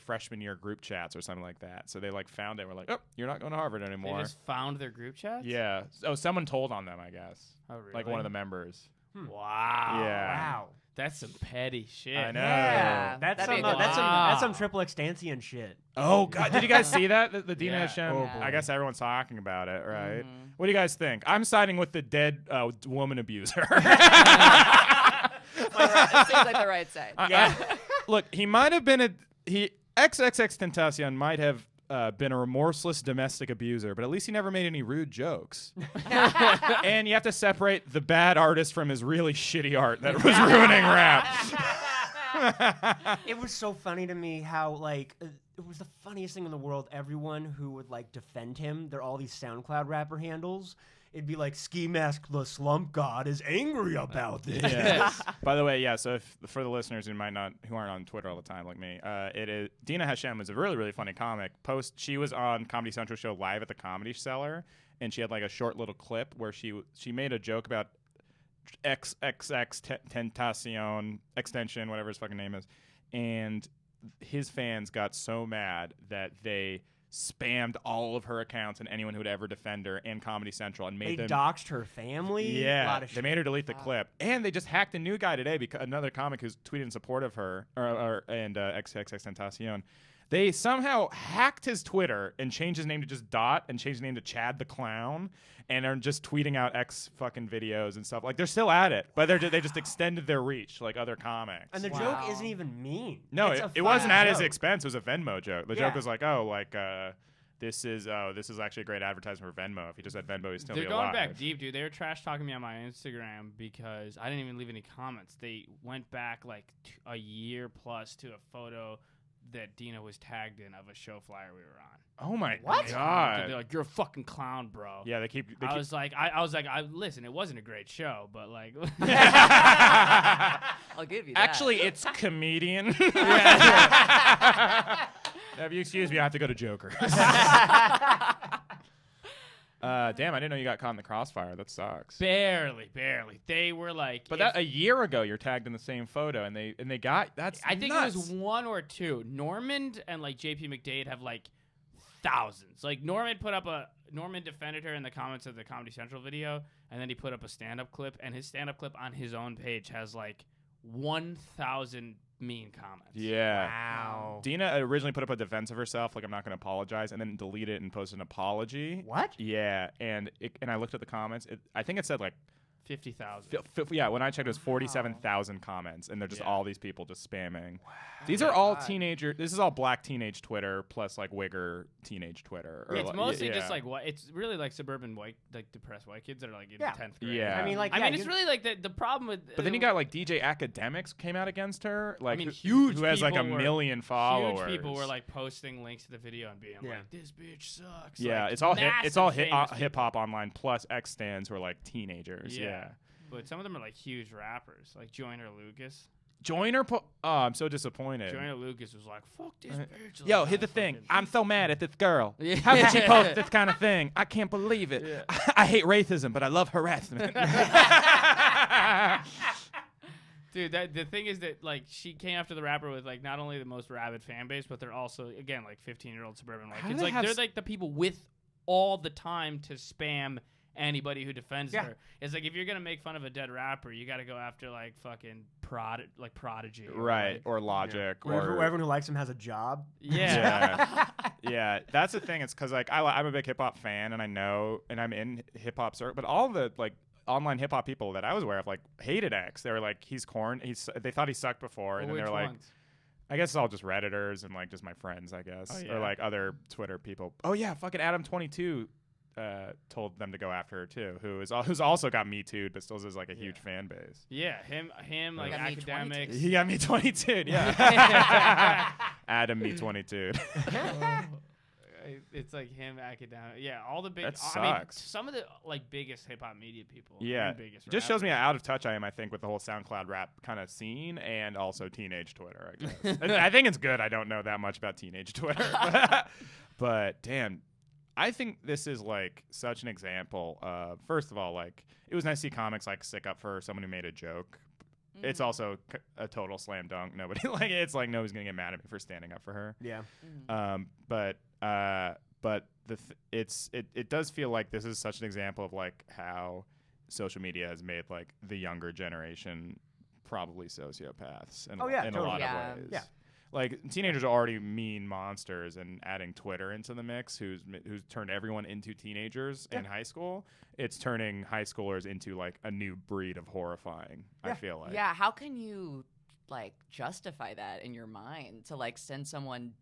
freshman year group chats or something like that. So they like found it. And were like, oh, you're not going to Harvard They anymore. just found their group chats? Yeah. Oh, someone told on them, I guess. Oh, really? Like one of the members. Wow. Yeah. Wow. That's some petty shit. I know. Yeah. That's That'd some, be a good that's some one. that's some triple extantian shit. Oh God! Did you guys see that? The Dina Yeah. Hashem. Oh, I boy. guess everyone's talking about it, right? Mhm. What do you guys think? I'm siding with the dead woman abuser. It seems like the right side. Look, he might have been XXX Tentacion might have been a remorseless domestic abuser, but at least he never made any rude jokes. And you have to separate the bad artist from his really shitty art that was ruining rap. It was so funny to me how like it was the funniest thing in the world. Everyone who would like defend him, they're all these SoundCloud rapper handles. It'd be like Ski Mask the Slump God is angry about this. Yeah. By the way, yeah. So for the listeners who aren't on Twitter all the time like me, Dina Hashem is a really really funny comic. She was on Comedy Central show Live at the Comedy Cellar, and she had like a short little clip where she made a joke about XXX Tentacion extension, whatever his fucking name is, and his fans got so mad that they spammed all of her accounts and anyone who would ever defend her and Comedy Central and made They them doxed her family. A yeah, lot of they shit. made her delete the clip, and they just hacked a new guy today because another comic who's tweeted in support of her and XXX Tentacion. They somehow hacked his Twitter and changed his name to just Dot and changed his name to Chad the Clown and are just tweeting out X fucking videos and stuff. Like they're still at it, but they just extended their reach like other comics. And the joke isn't even mean. No, It's a it wasn't funny at his joke. expense. It was a Venmo joke. The Yeah. joke was like, this is actually a great advertisement for Venmo. If he just had Venmo, he'd still They're be going alive. back deep, dude. They were trash talking me on my Instagram because I didn't even leave any comments. They went back like a year plus to a photo that Dina was tagged in of a show flyer we were on. Oh my What? god! They're like, "You're a fucking clown, bro." Yeah, they keep. I was like, listen, it wasn't a great show, but like, I'll give you that. Actually, it's comedian. If you excuse me, I have to go to Joker. Damn, I didn't know you got caught in the crossfire. That sucks. barely. They were like, But that a year ago, you're tagged in the same photo, and they got that's. I think nuts. it was one or two. Normand and like JP McDade have like thousands. Like Normand defended her in the comments of the Comedy Central video, and then he put up a stand-up clip, and his stand-up clip on his own page has like 1,000 mean comments. Yeah. Wow. Dina originally put up a defense of herself, like I'm not going to apologize, and then deleted it and posted an apology. What? Yeah, and I looked at the comments. I think it said like 50,000. Yeah, when I checked, it was 47,000 comments, and they're just all these people just spamming. Wow. These are all teenager. This is all black teenage Twitter plus like Wigger teenage Twitter. Or It's like, mostly yeah. just like what it's really like suburban white, like depressed white kids that are like in 10th grade. Yeah. I mean, like, I mean, it's really like the problem with. But then you got like DJ Academics came out against her, like mean, who has like a people were- million followers. Huge people were like posting links to the video and being like, "This bitch sucks." Yeah, like, it's all massive famous hip hop online plus X stands who are like teenagers. Yeah. But some of them are like huge rappers, like Joyner Lucas. Joyner, I'm so disappointed. Joyner Lucas was like, "Fuck this bitch." Yo, like, here's the that thing. fucking- I'm so mad at this girl. Yeah. How could she post this kind of thing? I can't believe it. Yeah. I hate racism, but I love harassment. Dude, the thing is that like she came after the rapper with like not only the most rabid fan base, but they're also again like 15-year-old suburban white How do kids. they Like have they're like the people with all the time to spam anybody who defends her. It's like if you're gonna make fun of a dead rapper, you got to go after like fucking Prodigy, Right, or Logic, Where or everyone who likes him has a job. Yeah. Yeah, that's the thing. It's because like I'm a big hip hop fan, and I know, and I'm in hip hop circle, but all the like online hip hop people that I was aware of like hated X. They were like, he's corn. They thought he sucked before, and then Which they're like, ones? I guess it's all just Redditors and like just my friends, I guess, Oh, yeah. or like other Twitter people. Oh yeah, fucking Adam22 told them to go after her too, who's also got Me Too'd, but still has like a huge fan base. Yeah, him like Got Me academics. He got Me 22, yeah. Adam Me 22. It's like him academic. Yeah, all the big. That I mean, sucks. some of the like biggest hip hop media people. Yeah, and biggest it just shows me how rappers. out of touch I am, I think, with the whole SoundCloud rap kind of scene and also teenage Twitter, I guess. I think it's good I don't know that much about teenage Twitter. But damn, I think this is like such an example of, first of all, like it was nice to see comics like stick up for someone who made a joke. It's also a total slam dunk. Nobody like it's like nobody's gonna get mad at me for standing up for her. Yeah. But it does feel like this is such an example of like how social media has made like the younger generation probably sociopaths in, Oh, yeah, in a totally. lot Yeah. of ways. Yeah. Like teenagers are already mean monsters, and adding Twitter into the mix, who's turned everyone into teenagers in high school, it's turning high schoolers into like a new breed of horrifying. I feel like. Yeah, how can you like justify that in your mind to like send someone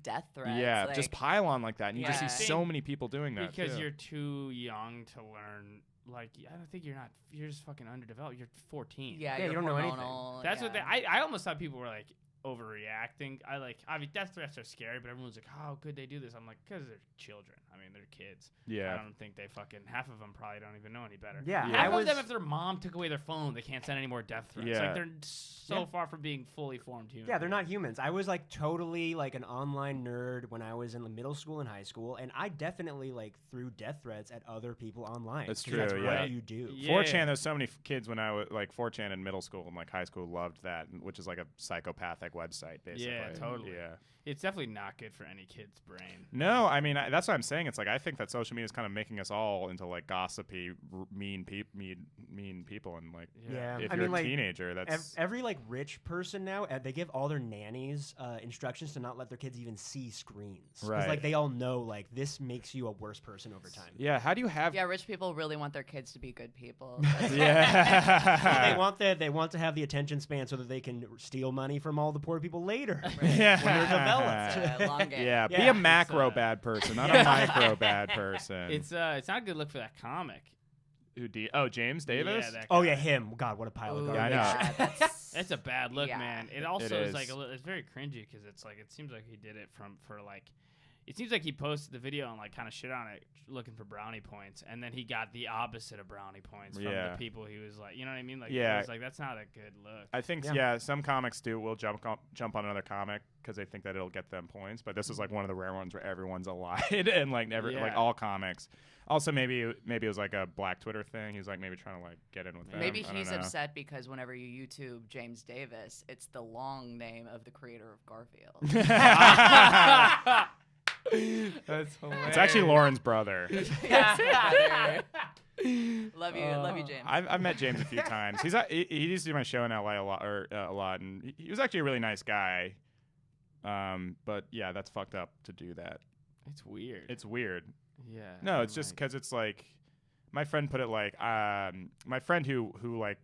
death threats? Yeah, like, just pile on like that, and you just see Yeah. so many people doing that because too. you're too young to learn. Like, I don't think you're just fucking underdeveloped. You're 14. Yeah, Yeah, you're you don't know anything. hormonal, That's what yeah. I almost thought people were like overreacting. I mean, death threats are scary, but everyone's like, how could they do this? I'm like, because they're children. I mean, they're kids. Yeah. I don't think they fucking, half of them probably don't even know any better. Yeah, Yeah. Half I of them, was- if their mom took away their phone, they can't send any more death threats. Yeah. Like, they're so Yeah. far from being fully formed humans. Yeah, they're not humans. I was like totally like an online nerd when I was in middle school and high school, and I definitely like threw death threats at other people online. That's 'cause true, That's yeah. what you do. Yeah. 4chan, there's so many kids when I was like 4chan in middle school and like high school loved that, which is like a psychopathic website basically. Yeah, totally. Yeah. It's definitely not good for any kid's brain. No, I mean that's what I'm saying. It's like I think that social media is kind of making us all into like gossipy, mean people, and like Yeah. if I you're mean, a like, teenager, that's Every like rich person now, they give all their nannies instructions to not let their kids even see screens. 'Cause, Right. like they all know like this makes you a worse person over time. yeah. How do you have? Yeah, rich people really want their kids to be good people. Yeah. They want to have the attention span so that they can steal money from all the poor people later. Yeah. When they're developed. Long game. Yeah, be Yeah. a macro It's, bad person, not a micro bad person. It's not a good look for that comic. James Davis. Yeah, that Oh guy. yeah, him. God, what a pile of Ooh, garbage. Yeah, I know. yeah, that's It's a bad look, Yeah. man. It also It is is. like it's very cringy because it's like it seems like he did it for like. It seems like he posted the video and like kind of shit on it, looking for brownie points, and then he got the opposite of brownie points from Yeah. the people he was like, you know what I mean? Like, Yeah. it was like that's not a good look. I think some comics will jump on another comic because they think that it'll get them points. But this is like one of the rare ones where everyone's allied and like like all comics. Also, maybe it was like a Black Twitter thing. He's like maybe trying to like get in with them. Maybe I don't he's know. upset because whenever you YouTube James Davis, it's the long name of the creator of Garfield. That's hilarious. It's actually Lauren's brother. Love you, James. I've met James a few times. He used to do my show in LA a lot, and he was actually a really nice guy. But yeah, that's fucked up to do that. It's weird. It's weird. Yeah. No, it's just because it's like my friend put it like my friend who he was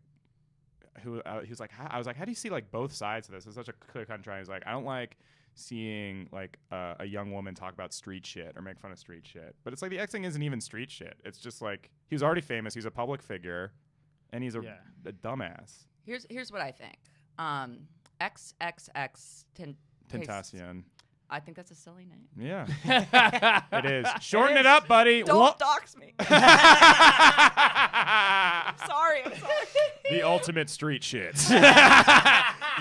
like, I was like, how do you see like both sides of this? It's such a clear contrast. He's like, I don't like seeing like a young woman talk about street shit or make fun of street shit. But it's like the X thing isn't even street shit. It's just like he was already famous. He's a public figure, and he's a dumbass. Here's what I think. XXX Tentacion. I think that's a silly name. Yeah, it is. Shorten it up, buddy. Don't dox me. I'm sorry. The ultimate street shit.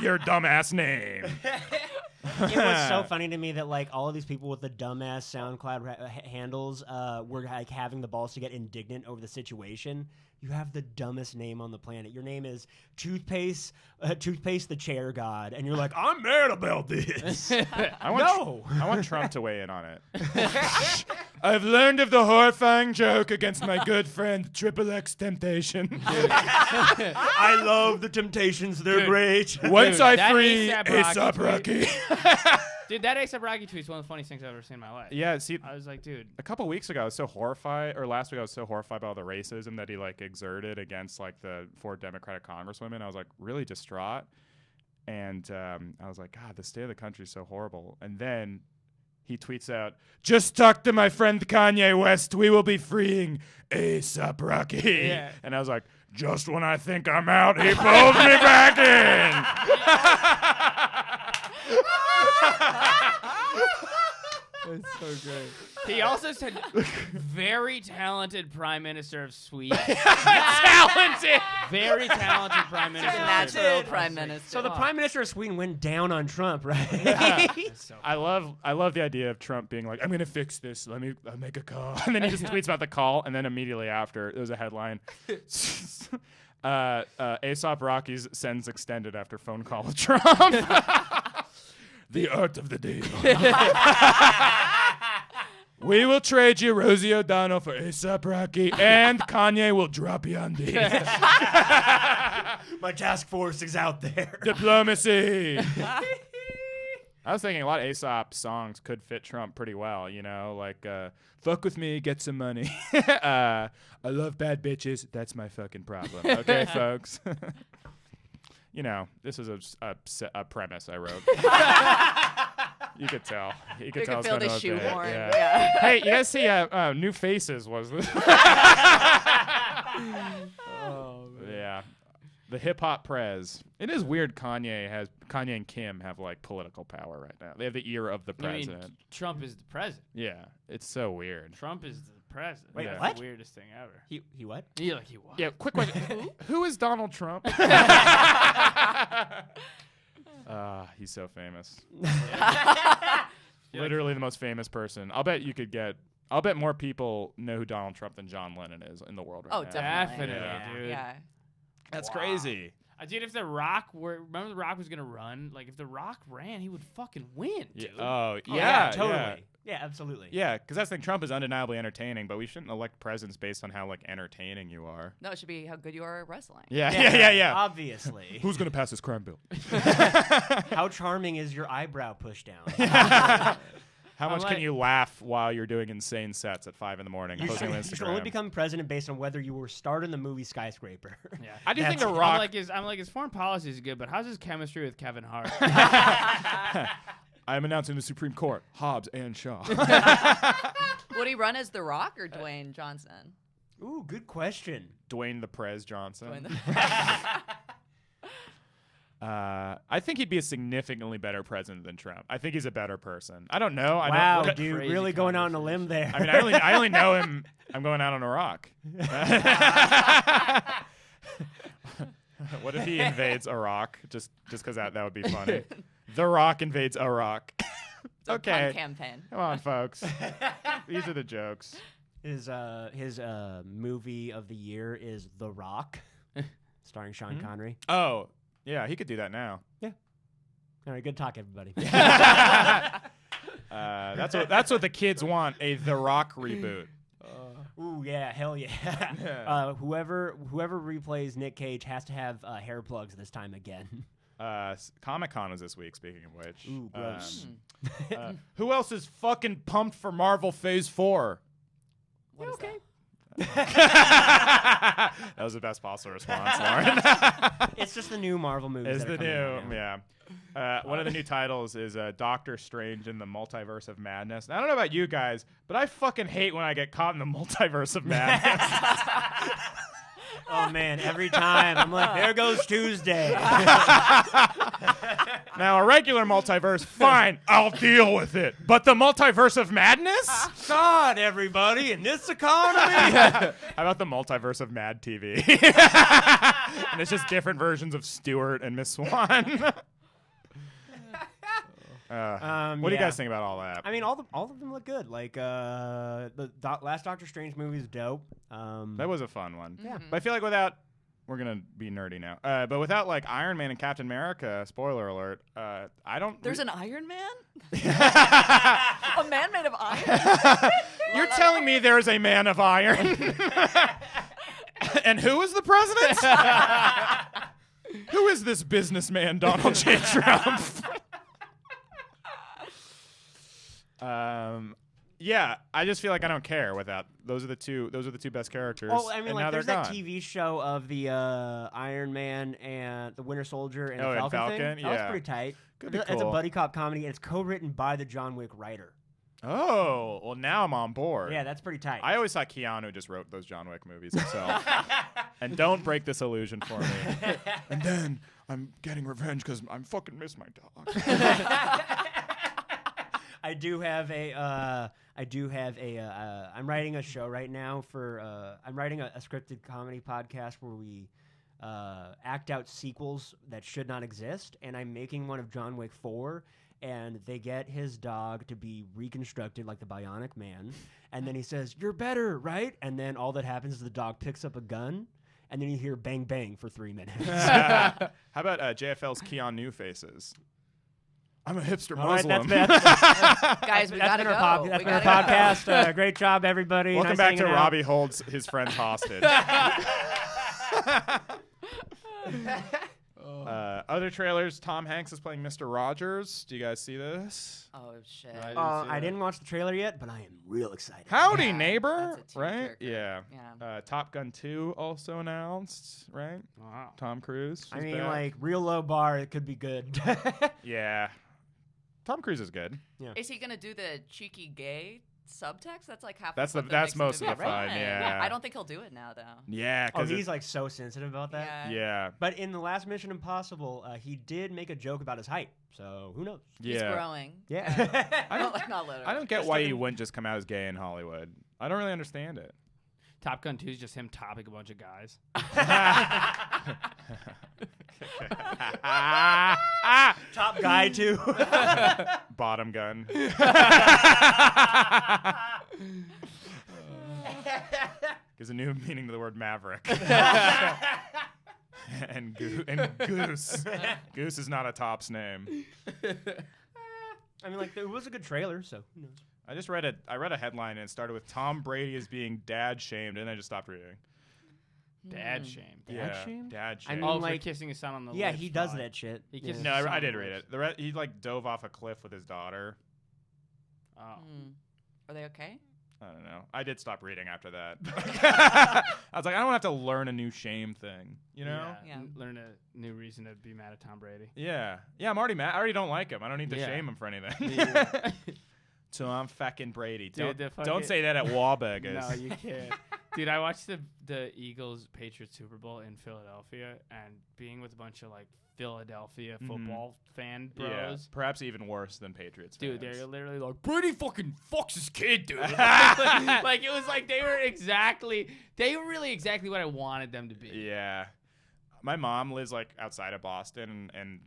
Your dumbass name. It was so funny to me that like all of these people with the dumbass SoundCloud handles were like having the balls to get indignant over the situation. You have the dumbest name on the planet. Your name is Toothpaste the Chair God, and you're like, I'm mad about this. I want Trump to weigh in on it. I've learned of the horrifying joke against my good friend Triple X Temptation. I love the Temptations. They're great. Once I that free A$AP A$AP Rocky Rocky. Dude, that A$AP Rocky tweet's one of the funniest things I've ever seen in my life. Yeah, see, I was like, dude. a couple weeks ago, I was so horrified, or last week, I was so horrified by all the racism that he like exerted against like the 4 Democratic congresswomen. I was like really distraught, and I was like, God, the state of the country is so horrible. And then he tweets out, "Just talk to my friend Kanye West. We will be freeing A$AP Rocky." Yeah. And I was like, just when I think I'm out, he pulls me back in. That's so great. He also said, very talented Prime Minister of Sweden. Talented. Very talented Prime Minister of Natural Sweden. Prime Minister. So the Prime Minister of Sweden went down on Trump, right? That's so I love the idea of Trump being like, I'm gonna fix this. I'll make a call, and then he just tweets about the call, and then immediately after there was a headline. A$AP Rocky sends extended after phone call with Trump. The art of the deal. We will trade you Rosie O'Donnell for A$AP Rocky, and Kanye will drop you on D. My task force is out there. Diplomacy. I was thinking a lot of A$AP songs could fit Trump pretty well, you know, like fuck with me, get some money. I love bad bitches. That's my fucking problem. Okay, folks. You know, this is a premise I wrote. You could tell. You could tell. feel the it's gonna shoehorn. fit. Yeah. Hey, you guys see New Faces was this? Yeah. The hip hop prez. It is weird Kanye and Kim have like political power right now. They have the ear of the I mean, president. Trump is the president. Yeah. It's so weird. Trump is the president. Wait, That's what? the weirdest thing ever. He what? You're like, he was. Yeah, quick question. Who is Donald Trump? He's so famous. Literally the most famous person. I'll bet more people know who Donald Trump than John Lennon is in the world right Oh, now. definitely. Definitely, dude. Yeah. That's crazy. Dude, if The Rock remember The Rock was gonna run? Like, if The Rock ran, he would fucking win, dude. Oh, Yeah, yeah, totally. Yeah, absolutely. Yeah, because that's the thing. Trump is undeniably entertaining, but we shouldn't elect presidents based on how like entertaining you are. No, it should be how good you are at wrestling. Yeah. Obviously. Who's gonna pass this crime bill? How charming is your eyebrow push down? How much can you laugh while you're doing insane sets at 5 a.m. You posting on should only Instagram? become president based on whether you were starred in the movie Skyscraper. Yeah. I do think That's The it. Rock. I'm like his foreign policy is good, but how's his chemistry with Kevin Hart? I am announcing the Supreme Court, Hobbs and Shaw. Would he run as The Rock or Dwayne Johnson? Ooh, good question. Dwayne the Prez Johnson. Dwayne I think he'd be a significantly better president than Trump. I think he's a better person. I don't know. Wow, I don't, dude, crazy really going out on a limb there. I mean, I only know him. I'm going out on a rock. What if he invades Iraq? Just because that would be funny. The Rock invades Iraq. It's a Okay. pun campaign. Come on, folks. These are the jokes. His movie of the year is The Rock, starring Sean Connery. Oh, yeah, he could do that now. All right, good talk, everybody. That's what the kids want, a The Rock reboot. Ooh, yeah, hell yeah. Yeah. Whoever replays Nick Cage has to have hair plugs this time again. Comic-Con was this week, speaking of which. Ooh, gross. Who else is fucking pumped for Marvel Phase 4? What is that? That was the best possible response, Lauren. It's just the new Marvel movies. It's that are the coming out new, now. yeah. One of the new titles is Doctor Strange in the Multiverse of Madness. And I don't know about you guys, but I fucking hate when I get caught in the Multiverse of Madness. Oh man, every time I'm like, there goes Tuesday. Now, a regular multiverse, fine, I'll deal with it. But the Multiverse of Madness? God, everybody, in this economy. How about the Multiverse of Mad TV? And it's just different versions of Stewart and Miss Swan. What do you guys think about all that? I mean, all of them look good. Like the last Doctor Strange movie is dope. That was a fun one. Yeah. But I feel like without, we're going to be nerdy now, but without like Iron Man and Captain America, spoiler alert, I don't... There's an Iron Man? A man made of iron? You're telling me there is a man of iron? And who is the president? Who is this businessman, Donald J. Trump? Yeah, I just feel like I don't care without those are the two best characters. Oh, I mean, and like now there's they're that gone. TV show of the Iron Man and the Winter Soldier and Oh, the and Falcon Falcon? thing. That was Yeah. pretty tight. Could be It's a cool. buddy cop comedy, and it's co-written by the John Wick writer. Oh, well now I'm on board. Yeah, that's pretty tight. I always thought Keanu just wrote those John Wick movies himself. And don't break this illusion for me. And then I'm getting revenge because I fucking miss my dog. I do have a. I'm writing a show right now for. I'm writing a scripted comedy podcast where we act out sequels that should not exist, and I'm making one of John Wick 4. And they get his dog to be reconstructed like the Bionic Man, and then he says, "You're better, right?" And then all that happens is the dog picks up a gun, and then you hear bang bang for 3 minutes. How about JFL's Keanu faces? I'm a hipster All right, Muslim. Guys, we gotta been go. our We been our gotta go. podcast. Great job, everybody. Welcome Nice back to hanging out. Robbie holds his friends hostage. Other trailers, Tom Hanks is playing Mr. Rogers. Do you guys see this? Oh, shit. I didn't watch the trailer yet, but I am real excited. Howdy, Yeah, neighbor. that's a Right? tearjerker. Yeah. Yeah. Top Gun 2 also announced, right? Wow. Tom Cruise. I is mean, back. like, real low bar. It could be good. Yeah. Tom Cruise is good. Is he gonna do the cheeky gay subtext? That's like half. That's what that's makes most of movie the fun. fun. Yeah. I don't think he'll do it now, though. Yeah, Oh, because he's like so sensitive about that. Yeah. yeah, But in the last Mission Impossible, he did make a joke about his height. So who knows? He's yeah. growing. Yeah. I don't- Like, not literally. I don't get Just why like he in- wouldn't just come out as gay in Hollywood. I don't really understand it. Top Gun 2 is just him topping a bunch of guys. Top guy too. Bottom gun. Gives a new meaning to the word maverick. and goose. Goose is not a top's name. I mean, like, it was a good trailer, so who knows? I read a headline and it started with Tom Brady is being dad shamed, and I just stopped reading. Dad shame. Dad shamed? Dad I shamed. mean, Oh, like- for kissing his son on the Yeah, lips, he does fine. that shit. He Yeah. kisses no, his son I on did the read lips. it. He like dove off a cliff with his daughter. Oh. Are they okay? I don't know. I did stop reading after that. I was like, I don't have to learn a new shame thing, you know? Yeah. Learn a new reason to be mad at Tom Brady. Yeah. Yeah, I'm already mad. I already don't like him. I don't need to Yeah. shame him for anything. Yeah. So I'm fucking Brady. Dude, the Don't fucking- say that at Wahlburgers. No, you can't. Dude, I watched the Eagles Patriots Super Bowl in Philadelphia, and being with a bunch of like Philadelphia football fan bros. Yeah, perhaps even worse than Patriots Dude, fans. they're literally like, Brady fucking fucks his kid, dude. Like, it was like they were really exactly what I wanted them to be. Yeah. My mom lives like outside of Boston, and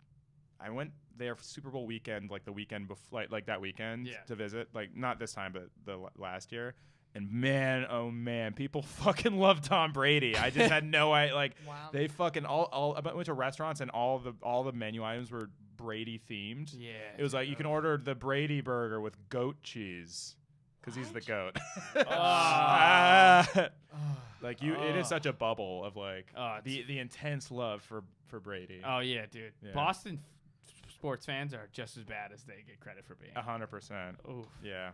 I went there for Super Bowl weekend, like the weekend before, like that weekend to visit. Like not this time, but the last year. And man, oh man, people fucking love Tom Brady. I just had no idea. Like they fucking all. I went to restaurants and all the menu items were Brady themed. Yeah. It was like you can order the Brady burger with goat cheese because he's the goat. Like it is such a bubble of like the intense love for Brady. Oh yeah, dude. Yeah. Boston sports fans are just as bad as they get credit for being. 100%. Oof. Yeah.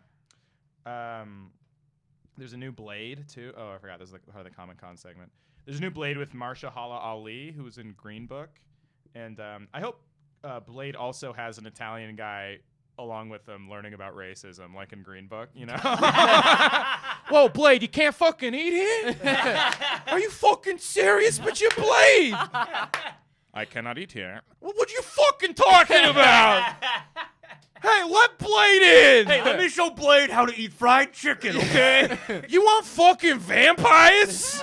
There's a new Blade too. Oh, I forgot. This is like part of the Comic Con segment. There's a new Blade with Marshala Ali, who's in Green Book, and I hope Blade also has an Italian guy along with them learning about racism, like in Green Book. You know? Whoa, Blade, you can't fucking eat here? Are you fucking serious? But you Blade. I cannot eat here. Well, what are you fucking talking about? Hey, let Blade in! Hey, let me show Blade how to eat fried chicken, okay? You want fucking vampires?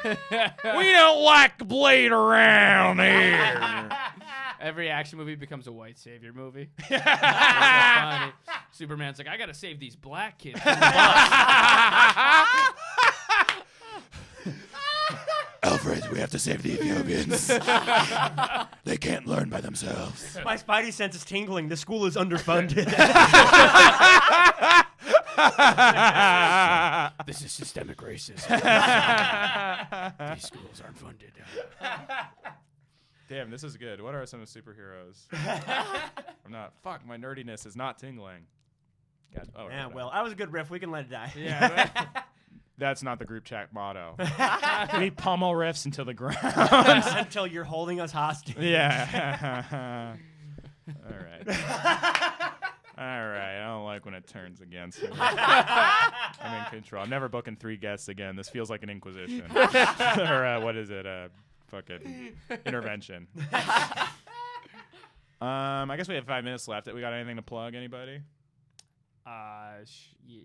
We don't like Blade around here. Every action movie becomes a white savior movie. Funny. Superman's like, I gotta save these black kids from the bus. Alfred, we have to save the Ethiopians. They can't learn by themselves. My spidey sense is tingling. The school is underfunded. This is systemic racism. These schools aren't funded. Damn, this is good. What are some of the superheroes? I'm not. Fuck, my nerdiness is not tingling. God, yeah, well, that was a good riff. We can let it die. Yeah. That's not the group chat motto. We pummel riffs until the ground. Until you're holding us hostage. Yeah. All right. All right. I don't like when it turns against me. I'm in control. I'm never booking 3 guests again. This feels like an inquisition. Or what is it? Fucking intervention. I guess we have 5 minutes left. We got anything to plug? Anybody?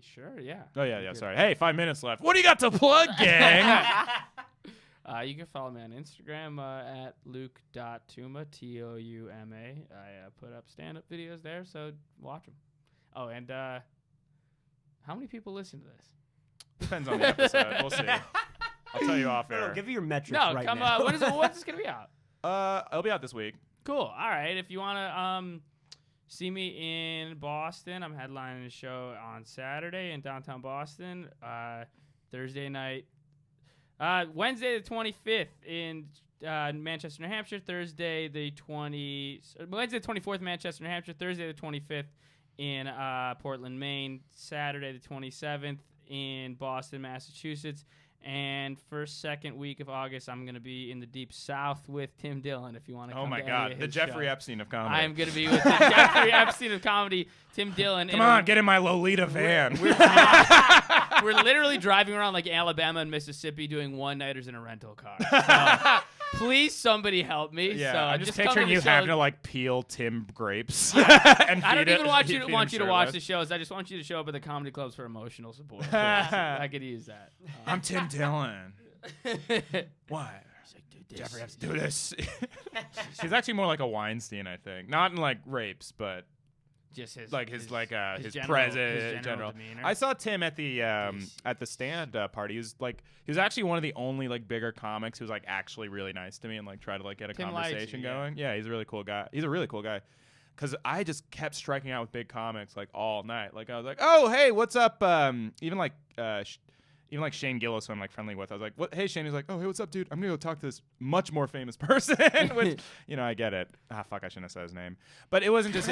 Sure, yeah. Oh, yeah, sorry. Hey, 5 minutes left. What do you got to plug, gang? You can follow me on Instagram at luke.touma, Touma. I put up stand-up videos there, so watch them. Oh, and how many people listen to this? Depends on the episode. We'll see. I'll tell you off air. No, give me your metrics right now. When's this going to be out? It'll be out this week. Cool. All right. If you want to see me in Boston, I'm headlining a show on Saturday in downtown Boston. Thursday night. Wednesday the 25th in Manchester, New Hampshire. Wednesday the 24th, Manchester, New Hampshire. Thursday the 25th in Portland, Maine. Saturday the 27th in Boston, Massachusetts. And second week of August, I'm going to be in the Deep South with Tim Dillon, if you want to come. Oh, my God. The Jeffrey Epstein of comedy. I'm going to be with the Jeffrey Epstein of comedy, Tim Dillon. Come on, get in my Lolita van. We're literally driving around like Alabama and Mississippi doing one-nighters in a rental car. So, please, somebody help me. Yeah, so I'm just picturing you having to like peel Tim grapes. And I don't even want you to watch the shirtless. shows. I just want you to show up at the comedy clubs for emotional support. I could use that. I'm Tim Dillon. What? He's like, dude, this Jeffrey Epstein, do this. He's actually more like a Weinstein, I think. Not in like rapes, but just his general demeanor. I saw Tim at the stand party. He was actually one of the only like bigger comics who's like actually really nice to me and like try to like get a Tim conversation likes you, going. Yeah, he's a really cool guy. He's a really cool guy. Cause I just kept striking out with big comics like all night. Like I was like, oh hey, what's up? Even like Shane Gillis, who I'm like friendly with. I was like, what? Hey Shane. He's like, oh hey, what's up, dude? I'm gonna go talk to this much more famous person. Which I get it. Ah fuck, I shouldn't have said his name. But it wasn't just.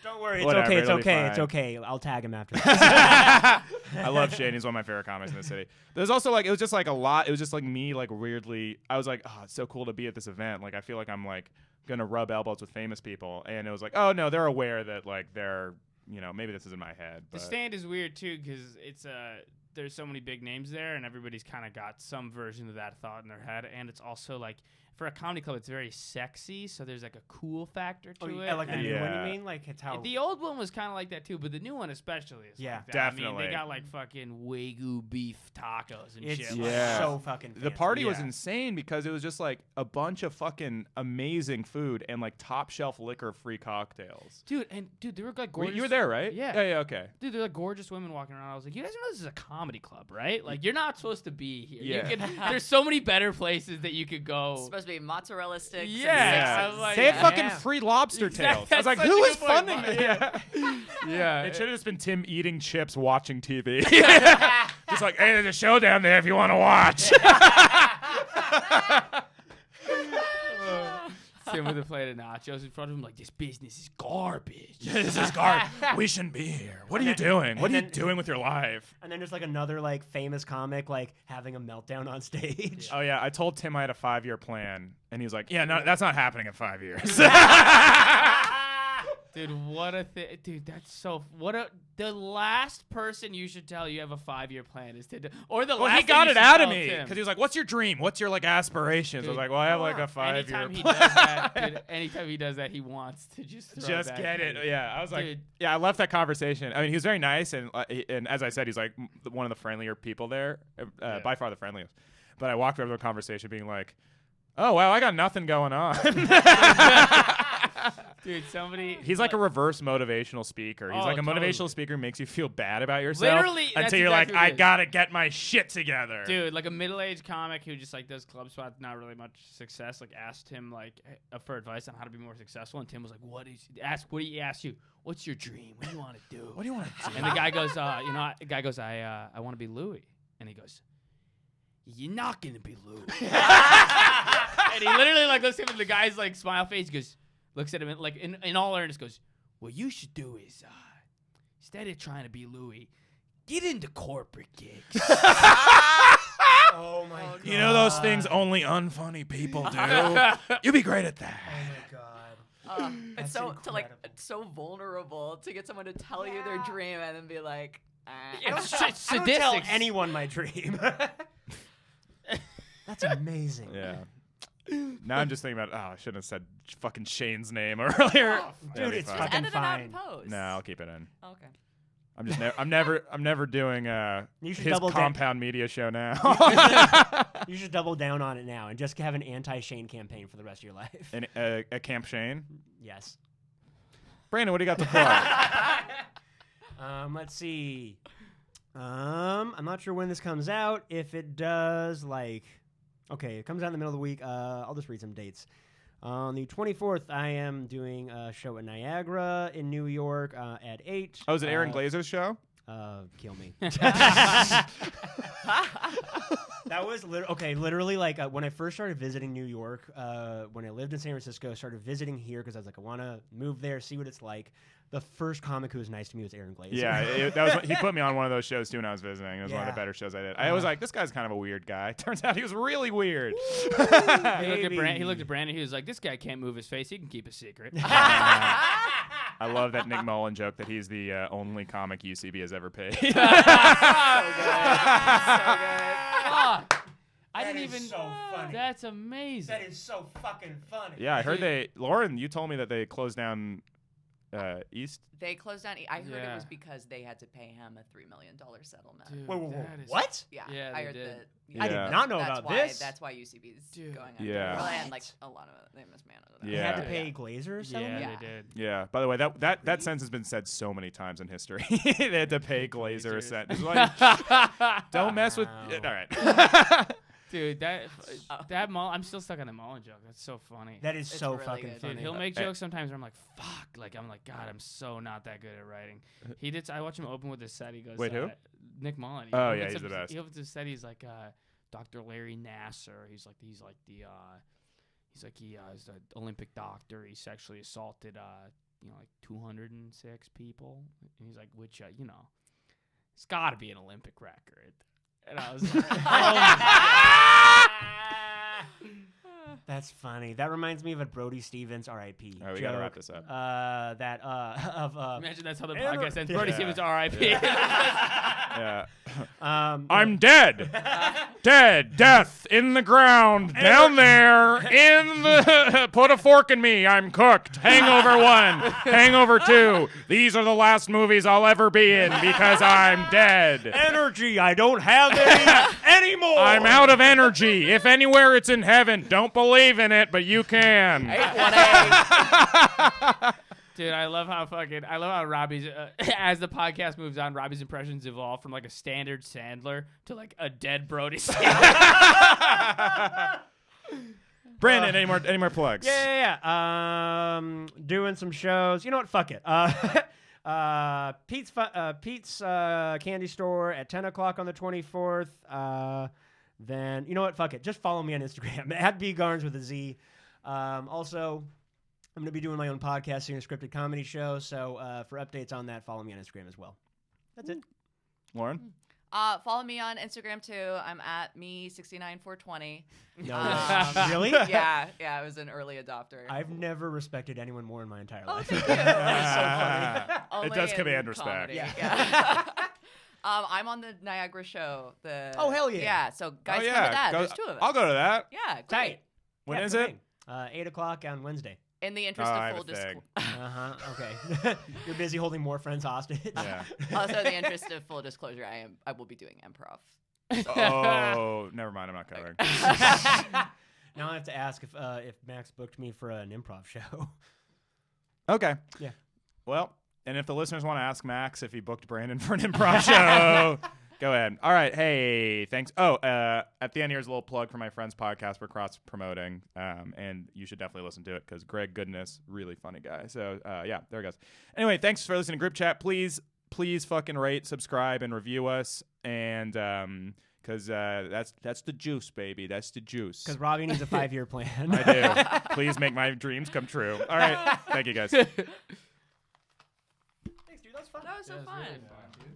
Don't worry, it's Whatever, okay. It's it'll be okay. fine. It's okay. I'll tag him after. I love Shane. He's one of my favorite comics in the city. There's also like it was just like a lot. It was just like me like weirdly. I was like, oh, it's so cool to be at this event. Like I feel like I'm like gonna rub elbows with famous people. And it was like, oh no, they're aware that like they're maybe this is in my head. The But Stand is weird too because it's there's so many big names there, and everybody's kind of got some version of that thought in their head, and it's also like for a comedy club, it's very sexy, so there's like a cool factor to it. Like the new one, you mean? Like it's how the old one was kind of like that too, but the new one especially is like that. Definitely. I mean, they got like fucking Wagyu beef tacos and it's shit. so fucking fancy. The party was insane because it was just like a bunch of fucking amazing food and like top shelf liquor free cocktails. Dude, they were like gorgeous. You were there, right? Yeah. Yeah, okay. Dude, they're like gorgeous women walking around. I was like, you guys know this is a comedy club, right? Like, you're not supposed to be here. Yeah. There's so many better places that you could go. It's supposed to be mozzarella sticks. Yeah. And sixes. Like, They had fucking free lobster tails. I was like, That's who such a is good point. funding this? Yeah. Yeah. It should have just been Tim eating chips, watching TV. Just like, hey, there's a show down there if you want to watch. Tim with a plate of nachos in front of him, like, this business is garbage. This is garbage. We shouldn't be here. What are you doing? What are you doing with your life? And then there's like another like famous comic like having a meltdown on stage. Oh yeah, I told Tim I had a 5-year plan, and he was like, "Yeah, no, that's not happening in 5 years." Dude, what a thing. Dude, that's so. The last person you should tell you have a 5-year plan is Tim. Or the Well, last he got thing it you should out of tell me Tim. because he was like, "What's your dream? What's your like aspirations?" I was like, "Well, I have like a 5-year Anytime he plan." does that, dude, anytime he does that, he wants to just throw Just that get shit. it. Yeah, I was like, Dude. yeah, I left that conversation. I mean, he was very nice, and as I said, he's like one of the friendlier people there, by far the friendliest. But I walked over to the conversation being like, "Oh wow, I got nothing going on." Dude, somebody. He's like a reverse motivational speaker. He's Oh, like a motivational totally. speaker who makes you feel bad about yourself Literally, that's until you're exactly like, what I it is. gotta get my shit together. Dude, like a middle-aged comic who just like does club spots, not really much success. Like asked him like for advice on how to be more successful, and Tim was like, What do you ask you? What's your dream? What do you want to do? What do you want to do? And the guy goes, I want to be Louis, and he goes, you're not gonna be Louis. And he literally like looks at him, and the guy's like smile face goes, looks at him and like in all earnest goes, what you should do is instead of trying to be Louis, get into corporate gigs. Oh my god. You know those things only unfunny people do? You'd be great at that. Oh my god. It's That's it's so vulnerable to get someone to tell you their dream and then be like, It's I don't sadistic. tell anyone my dream. That's amazing. Yeah. Now I'm just thinking about, I shouldn't have said fucking Shane's name earlier. Dude, it's just fucking edit it out fine. in post. No, I'll keep it in. Okay. I'm just I'm never doing You should his double down. compound media show now. You should double down on it now and just have an anti-Shane campaign for the rest of your life. And a Camp Shane. Yes. Brandon, what do you got to plug? Let's see. I'm not sure when this comes out. If it does, okay, it comes out in the middle of the week. I'll just read some dates. On the 24th, I am doing a show at Niagara in New York at 8. Oh, is it Aaron Glazer's show? Kill me. That was literally like when I first started visiting New York, when I lived in San Francisco, I started visiting here because I was like, I want to move there, see what it's like. The first comic who was nice to me was Aaron Glazer. Yeah, he put me on one of those shows too when I was visiting. It was one of the better shows I did. I was like, this guy's kind of a weird guy. Turns out he was really weird. He looked at Brandon. He was like, this guy can't move his face. He can keep a secret. I love that Nick Mullen joke that he's the only comic UCB has ever paid. So good. I didn't even. So funny. That's amazing. That is so fucking funny. Yeah, I heard Lauren, you told me that they closed down East. They closed down. I heard Yeah. it was because they had to pay him a $3 million settlement. Dude, Whoa. that is- What? Yeah, Yeah, I they heard did. that. I did not know about this. That's why UCB is Dude. going on. Yeah. Really, and like a lot of they mismanaged it. Yeah. They had to pay Glazer or something? Yeah, Yeah. they did. Yeah. By the way, that sentence has been said so many times in history. They had to pay Glazer a Glazers. sentence. Like, don't mess with. Wow. All right. Dude, that Mullen, I'm still stuck on the Mullen joke. That's so funny. That is It's so really fucking good. funny. Dude, he'll make jokes sometimes where I'm like, fuck. Like, I'm like, God, I'm so not that good at writing. I watch him open with his set. He goes, Wait, who? Nick Mullen. Oh, yeah, he's the best. He opens his set. He's like, Dr. Larry Nasser. He's like the Olympic doctor. He sexually assaulted, like 206 people. And he's like, which, it's got to be an Olympic record. And I was like, oh my God. That's funny. That reminds me of a Brody Stevens R.I.P. All right, we gotta wrap this up. Imagine that's how the podcast ends. Brody Stevens, R.I.P. Yeah. Um, I'm dead. Death in the ground, down there, in the. Put a fork in me, I'm cooked. Hangover 1, Hangover 2. These are the last movies I'll ever be in because I'm dead. energy. I don't have any anymore. I'm out of energy. If anywhere, it's in heaven. Don't believe in it, but you can. 818. Dude, I love how Robbie's as the podcast moves on, Robbie's impressions evolve from like a standard Sandler to like a dead Brody. Brandon, any more plugs? Yeah. Doing some shows. You know what? Fuck it. Pete's Candy Store at 10 o'clock on the 24th. Then, you know what? Fuck it. Just follow me on Instagram at bgarnes with a Z. Also, I'm going to be doing my own podcast, doing a scripted comedy show. So for updates on that, follow me on Instagram as well. That's it. Lauren? Follow me on Instagram too. I'm at me69420. No, really? Yeah, I was an early adopter. I've never respected anyone more in my entire Oh, life. thank you. That's so funny. Only It does in command respect. comedy, Yeah. yeah. I'm on the Niagara show. Oh, hell yeah. Yeah, so guys, oh, come yeah. to that. Go- There's 2 of us. I'll go to that. Yeah, great. Tight. When Yeah, is good it? thing. 8 o'clock on Wednesday. In the interest I of have full a thing. disclosure. Okay. You're busy holding more friends hostage. Yeah. Also, in the interest of full disclosure, I will be doing improv. Oh, never mind. I'm not covering. Now I have to ask if Max booked me for an improv show. Okay. Yeah. Well, and if the listeners want to ask Max if he booked Brandon for an improv show, go ahead. All right. Hey, thanks. Oh, at the end, here's a little plug for my friend's podcast we're cross-promoting, and you should definitely listen to it because Greg Goodness, really funny guy. So, yeah, there it goes. Anyway, thanks for listening to Group Chat. Please fucking rate, subscribe, and review us, and because that's the juice, baby. That's the juice. Because Robbie needs a 5-year plan. I do. Please make my dreams come true. All right. Thank you, guys. Thanks, dude. That was fun. That was so fun. Really fun, dude.